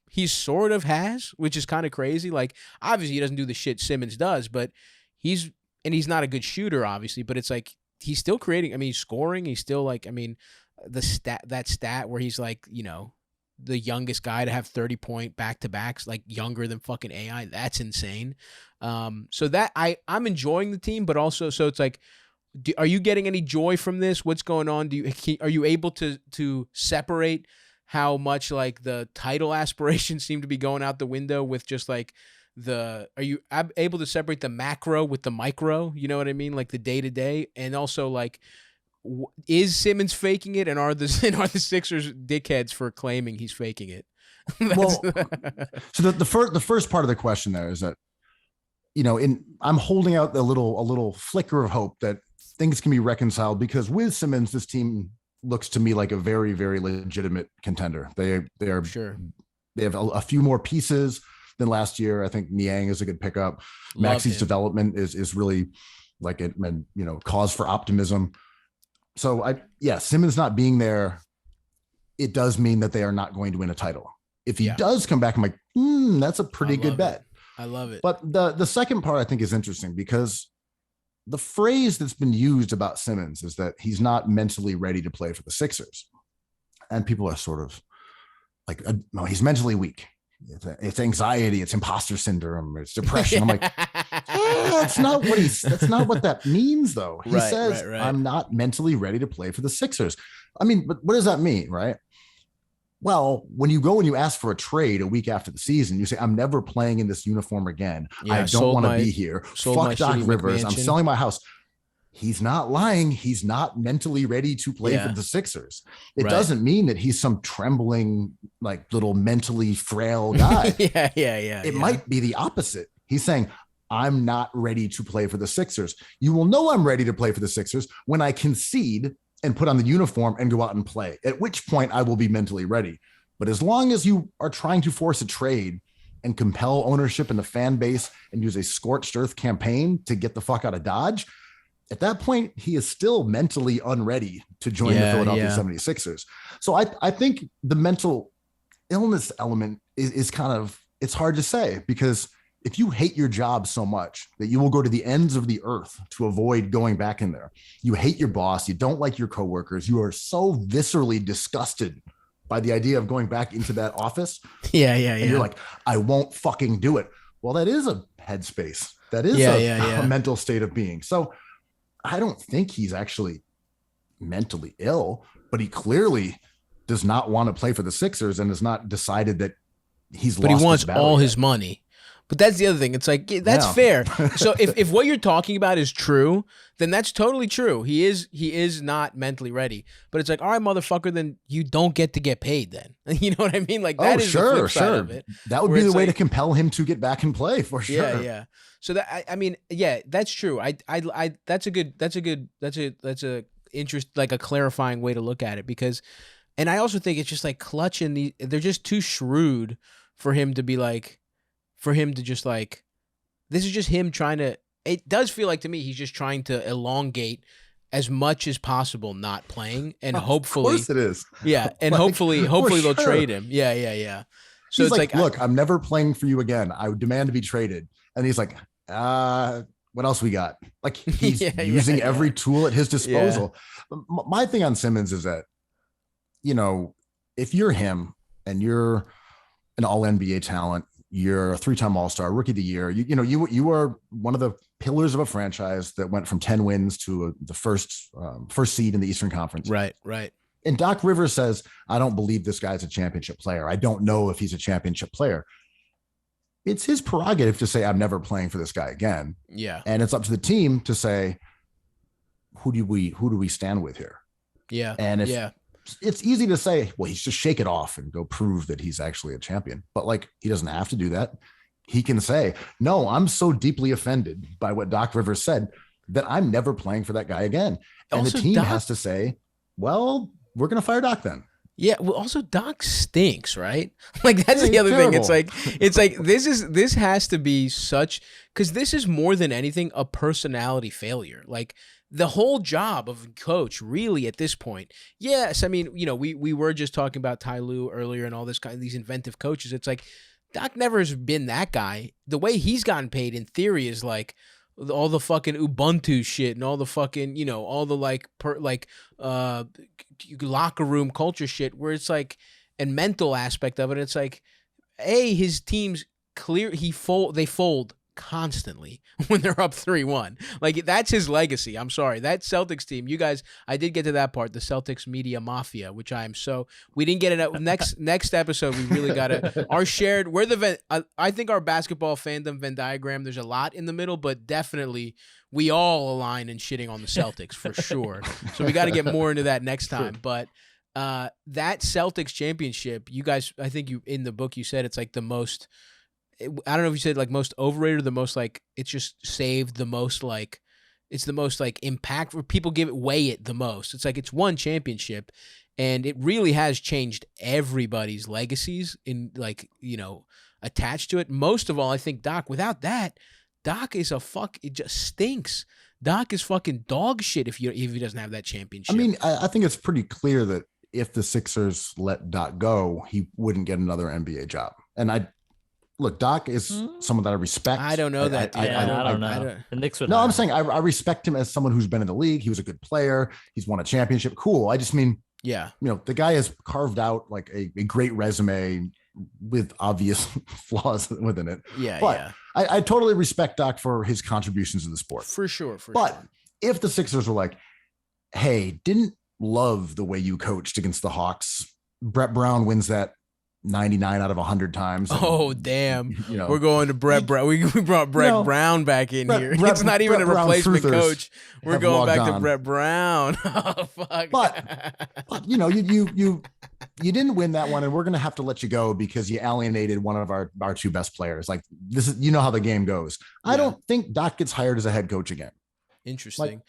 he sort of has, which is kind of crazy. Like, obviously, he doesn't do the shit Simmons does, but he's not a good shooter, obviously. But it's like, he's still creating. I mean, he's scoring. He's still like, I mean, that stat where he's like, the youngest guy to have 30-point back-to-backs, like younger than fucking AI. That's insane. So that I'm enjoying the team, but also, so it's like, are you getting any joy from this? What's going on? Are you able to separate how much like the title aspirations seem to be going out the window with just like are you able to separate the macro with the micro? You know what I mean? Like the day to day, and also like, is Simmons faking it, and are the Sixers dickheads for claiming he's faking it? Well, so the first part of the question there is that, I'm holding out a little flicker of hope that things can be reconciled, because with Simmons, this team looks to me like a very, very legitimate contender. They are sure. They have a few more pieces than last year. I think Niang is a good pickup. Maxi's development is really like a cause for optimism. So Simmons not being there, it does mean that they are not going to win a title. If he does come back, I'm like, that's a pretty good bet. I love it. But the second part I think is interesting, because the phrase that's been used about Simmons is that he's not mentally ready to play for the Sixers. And people are sort of like, no, he's mentally weak. It's anxiety, it's imposter syndrome, it's depression. I'm like, that's not what that means, though. He says, I'm not mentally ready to play for the Sixers. I mean, but what does that mean, right? Well, when you go and you ask for a trade a week after the season, you say, I'm never playing in this uniform again. I don't want to be here. Fuck Doc Rivers. I'm selling my house. He's not lying. He's not mentally ready to play for the Sixers. It doesn't mean that he's some trembling, like little mentally frail guy. It might be the opposite. He's saying, I'm not ready to play for the Sixers. You will know I'm ready to play for the Sixers when I concede and put on the uniform and go out and play, at which point I will be mentally ready. But as long as you are trying to force a trade and compel ownership and the fan base and use a scorched earth campaign to get the fuck out of Dodge, at that point, he is still mentally unready to join the Philadelphia 76ers. So I think the mental illness element is kind of, it's hard to say, because if you hate your job so much that you will go to the ends of the earth to avoid going back in there, you hate your boss, you don't like your coworkers, you are so viscerally disgusted by the idea of going back into that office. And you're like, I won't fucking do it. Well, that is a headspace. That is a mental state of being. So I don't think he's actually mentally ill, but he clearly does not want to play for the Sixers and has not decided that he's lost. But he wants all his money. But that's the other thing. It's like, that's fair. So if what you're talking about is true, then that's totally true. He is not mentally ready. But it's like, all right, motherfucker, then you don't get to get paid then. You know what I mean? Like that is the flip side of it. That would be the way to compel him to get back and play, for sure. Yeah. So that I mean, that's true. That's a interest, like a clarifying way to look at it, because, and I also think it's just like Clutch and they're just too shrewd for him to be like, for him to just like, this is just him trying to, it does feel like to me he's just trying to elongate as much as possible not playing, and hopefully, of course it is. Yeah, and like, hopefully they'll trade him. Yeah. So he's it's like, look, I'm never playing for you again. I would demand to be traded. And he's like, what else we got? Like he's using every tool at his disposal. Yeah. My thing on Simmons is that, if you're him and you're an all NBA talent, you're a 3-time All-Star, Rookie of the Year. You are one of the pillars of a franchise that went from 10 wins to the first seed in the Eastern Conference. Right. And Doc Rivers says, I don't believe this guy's a championship player. I don't know if he's a championship player. It's his prerogative to say, I'm never playing for this guy again. Yeah. And it's up to the team to say, who do we stand with here? Yeah. And it's easy to say, well, he's just shake it off and go prove that he's actually a champion. But like, he doesn't have to do that. He can say, no, I'm so deeply offended by what Doc Rivers said that I'm never playing for that guy again. And also, the team has to say, well, we're going to fire Doc then. Yeah. Well, also Doc stinks, right? Like that's the other terrible thing. It's like, this has to be such, because this is more than anything a personality failure. Like, the whole job of coach, really, at this point, yes, I mean, we were just talking about Ty Lue earlier and all this kind of these inventive coaches. It's like Doc never has been that guy. The way he's gotten paid, in theory, is like all the fucking Ubuntu shit and all the fucking all the locker room culture shit, where it's like, and mental aspect of it. It's like, his teams they fold constantly when they're up 3-1. Like, that's his legacy. I'm sorry. That Celtics team, you guys, I did get to that part, the Celtics media mafia, which I am so, we didn't get it out. Next episode, we really got to, our shared, we're the, I think our basketball fandom Venn diagram, there's a lot in the middle, but definitely we all align in shitting on the Celtics for sure. So we got to get more into that next time. But that Celtics championship, you guys, I think you, in the book, you said it's like the most, I don't know if you said like most overrated or the most like it's just saved the most, like it's the most like impact where people weigh it the most. It's like it's one championship and it really has changed everybody's legacies in like, you know, attached to it. Most of all, I think Doc, without that, Doc is it just stinks. Doc is fucking dog shit if he doesn't have that championship. I mean, I think it's pretty clear that if the Sixers let Doc go, he wouldn't get another NBA job. And look, Doc is someone that I respect. I don't know that. I don't know. The Knicks would. No, I'm saying I respect him as someone who's been in the league. He was a good player. He's won a championship. Cool. I just mean, yeah, you know, the guy has carved out like a great resume with obvious flaws within it. Yeah, but yeah. I totally respect Doc for his contributions to the sport. For sure. But if the Sixers were like, hey, didn't love the way you coached against the Hawks, Brett Brown wins that 99 out of 100 times. And, oh, damn. You know, we're going to Brett Brown. We brought Brett Brown back in here. It's not even a replacement coach. We're going back to Brett Brown. Oh, fuck. But you know, you didn't win that one, and we're going to have to let you go because you alienated one of our two best players. Like, this is, you know how the game goes. I don't think Doc gets hired as a head coach again. Interesting.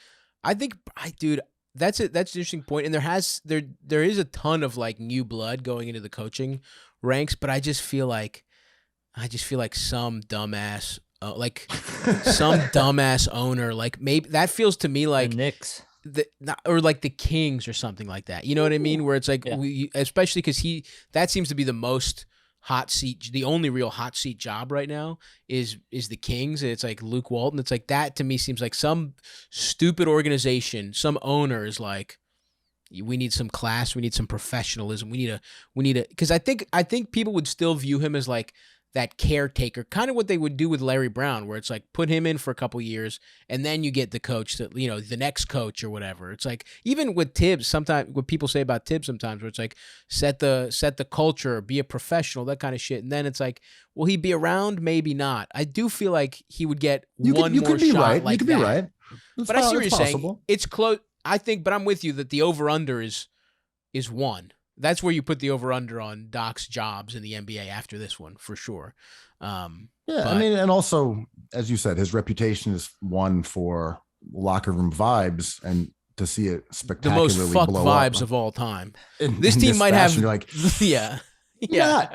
Dude, that's an interesting point. And there is a ton of like new blood going into the coaching ranks, but I just feel like some dumbass owner, like maybe that feels to me like the Knicks. Or like the Kings or something like that. You know what I mean? Where it's like, especially because that seems to be the most hot seat, the only real hot seat job right now is the Kings. And it's like Luke Walton. It's like that to me seems like some stupid organization, some owner is like, we need some class, we need some professionalism, we need a because I think people would still view him as like that caretaker, kind of what they would do with Larry Brown, where it's like put him in for a couple years and then you get the coach that, you know, the next coach or whatever. It's like even with Tibbs, sometimes what people say about Tibbs sometimes, where it's like set the culture, be a professional, that kind of shit. And then it's like, will he be around? Maybe not. I do feel like he would get one more shot. Right. Like you could be right. But I see what you're saying. It's close. I think, but I'm with you that the over-under is one. That's where you put the over-under on Doc's jobs in the NBA after this one, for sure. I mean, and also, as you said, his reputation is one for locker room vibes, and to see it spectacularly the most fuck blow vibes up of all time. This team might fashion, have, like, yeah.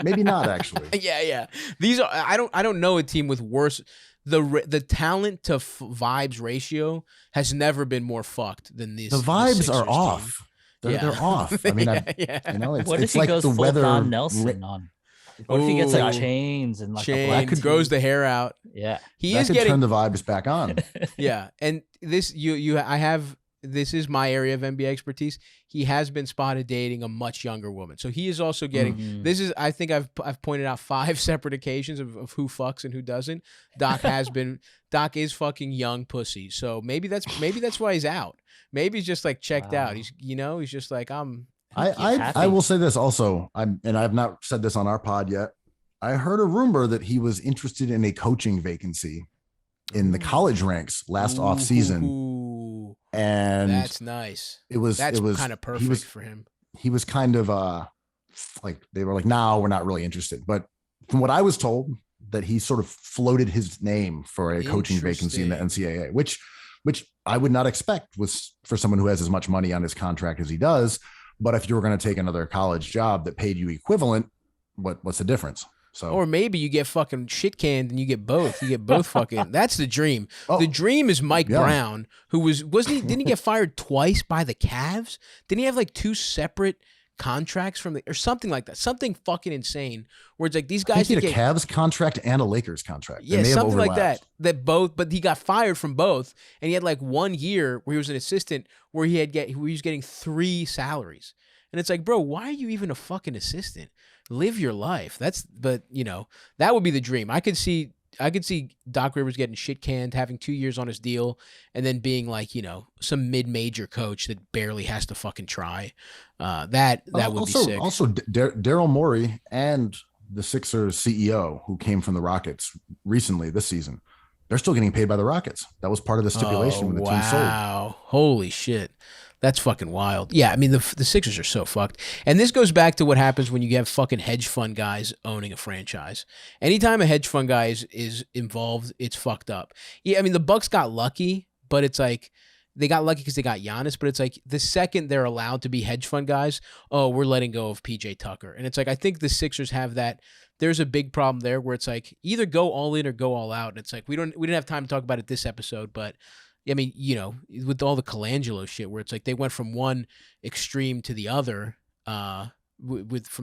Maybe not actually. Yeah. These are, I don't know a team with worse. The talent to vibes ratio has never been more fucked than this. The vibes the are team. off. They're off. I mean, you know, what it's if he like goes the full weather. Don Nelson on? What if he gets like chains and like a black grows the hair out? Yeah, he that is could getting turn the vibes back on. Yeah, and this this is my area of NBA expertise. He has been spotted dating a much younger woman, so he is also getting. This is, I think I've pointed out 5 separate occasions of who fucks and who doesn't. Doc is fucking young pussy, so maybe that's why he's out. Maybe he's just like checked out. He's just like I will say this also. I've not said this on our pod yet. I heard a rumor that he was interested in a coaching vacancy in the college ranks last off season. And that's nice. It was kind of perfect for him. He was kind of like, they were like, no, we're not really interested. But from what I was told, that he sort of floated his name for a coaching vacancy in the NCAA, which I would not expect was for someone who has as much money on his contract as he does. But if you were going to take another college job that paid you equivalent, what's the difference? So, or maybe you get fucking shit canned and you get both. You get both fucking. That's the dream. The dream is Mike Brown, who wasn't he? Didn't he get fired twice by the Cavs? Didn't he have like 2 separate contracts or something like that? Something fucking insane. Where it's like these guys he had a Cavs contract and a Lakers contract. Yeah, something like that. But he got fired from both, and he had like 1 year where he was an assistant where he was getting 3 salaries, and it's like, bro, why are you even a fucking assistant? Live your life. But you know, that would be the dream. I could see Doc Rivers getting shit canned, having 2 years on his deal, and then being like, some mid-major coach that barely has to fucking try. That would be sick. Also, Daryl Morey and the Sixers CEO, who came from the Rockets recently this season, they're still getting paid by the Rockets. That was part of the stipulation when the team sold. Wow, holy shit. That's fucking wild. Yeah, I mean, the Sixers are so fucked. And this goes back to what happens when you have fucking hedge fund guys owning a franchise. Anytime a hedge fund guy is involved, it's fucked up. Yeah, I mean, the Bucks got lucky, but it's like they got lucky because they got Giannis, but it's like the second they're allowed to be hedge fund guys, we're letting go of PJ Tucker. And it's like I think the Sixers have that. There's a big problem there where it's like either go all in or go all out. And it's like we didn't have time to talk about it this episode, but I mean, with all the Colangelo shit, where it's like they went from one extreme to the other, from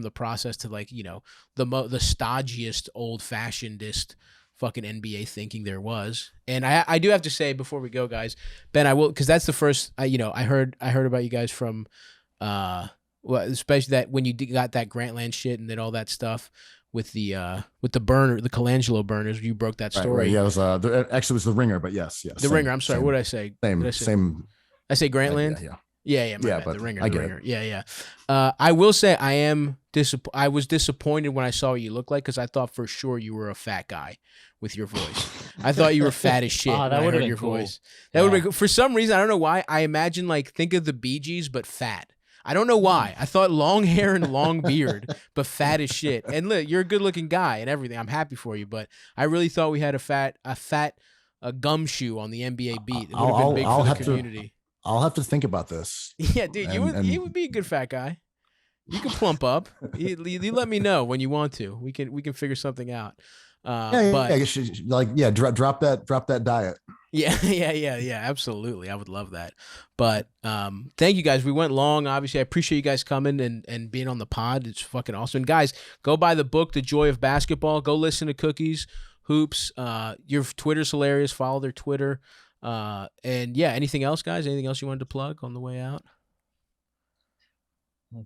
the process to like the stodgiest, old fashionedest fucking NBA thinking there was. And I do have to say before we go, guys, Ben, I will, because that's the first I heard about you guys from, especially that when you got that Grantland shit and then all that stuff. With the burner, the Colangelo burners, you broke that story. Right. Yeah, it was actually it was the Ringer, but yes. The Ringer. I'm sorry. What did I say? Same. I say Grantland. Yeah. But the Ringer. I The get Ringer. Yeah. I will say I was disappointed when I saw what you looked like because I thought for sure you were a fat guy with your voice. I thought you were fat as shit. That would have been your cool. voice. That would have been for some reason. I don't know why. I imagine think of the Bee Gees but fat. I don't know why. I thought long hair and long beard, but fat as shit. And look, you're a good-looking guy and everything. I'm happy for you, but I really thought we had a fat gumshoe on the NBA beat. It would have been big for the community. I'll have to think about this. Yeah, dude, you would be a good fat guy. You can plump up. You let me know when you want to. We can figure something out. Drop that diet. Yeah, absolutely. I would love that. But thank you guys. We went long. Obviously, I appreciate you guys coming and being on the pod. It's fucking awesome. And guys, go buy the book, The Joy of Basketball. Go listen to Cookies, Hoops. Your Twitter's hilarious. Follow their Twitter. And yeah, anything else, guys? Anything else you wanted to plug on the way out?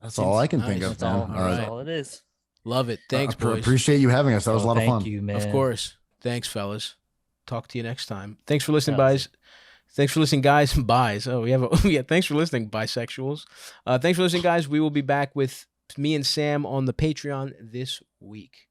That's all I can think of. That's all it is. Love it. Thanks, boys. Appreciate you having us. That was a lot of fun. Thank you, man. Of course. Thanks, fellas. Talk to you next time. Thanks for listening, guys. Thanks for listening, guys. Buys. Oh, we have thanks for listening, bisexuals. Thanks for listening, guys. We will be back with me and Sam on the Patreon this week.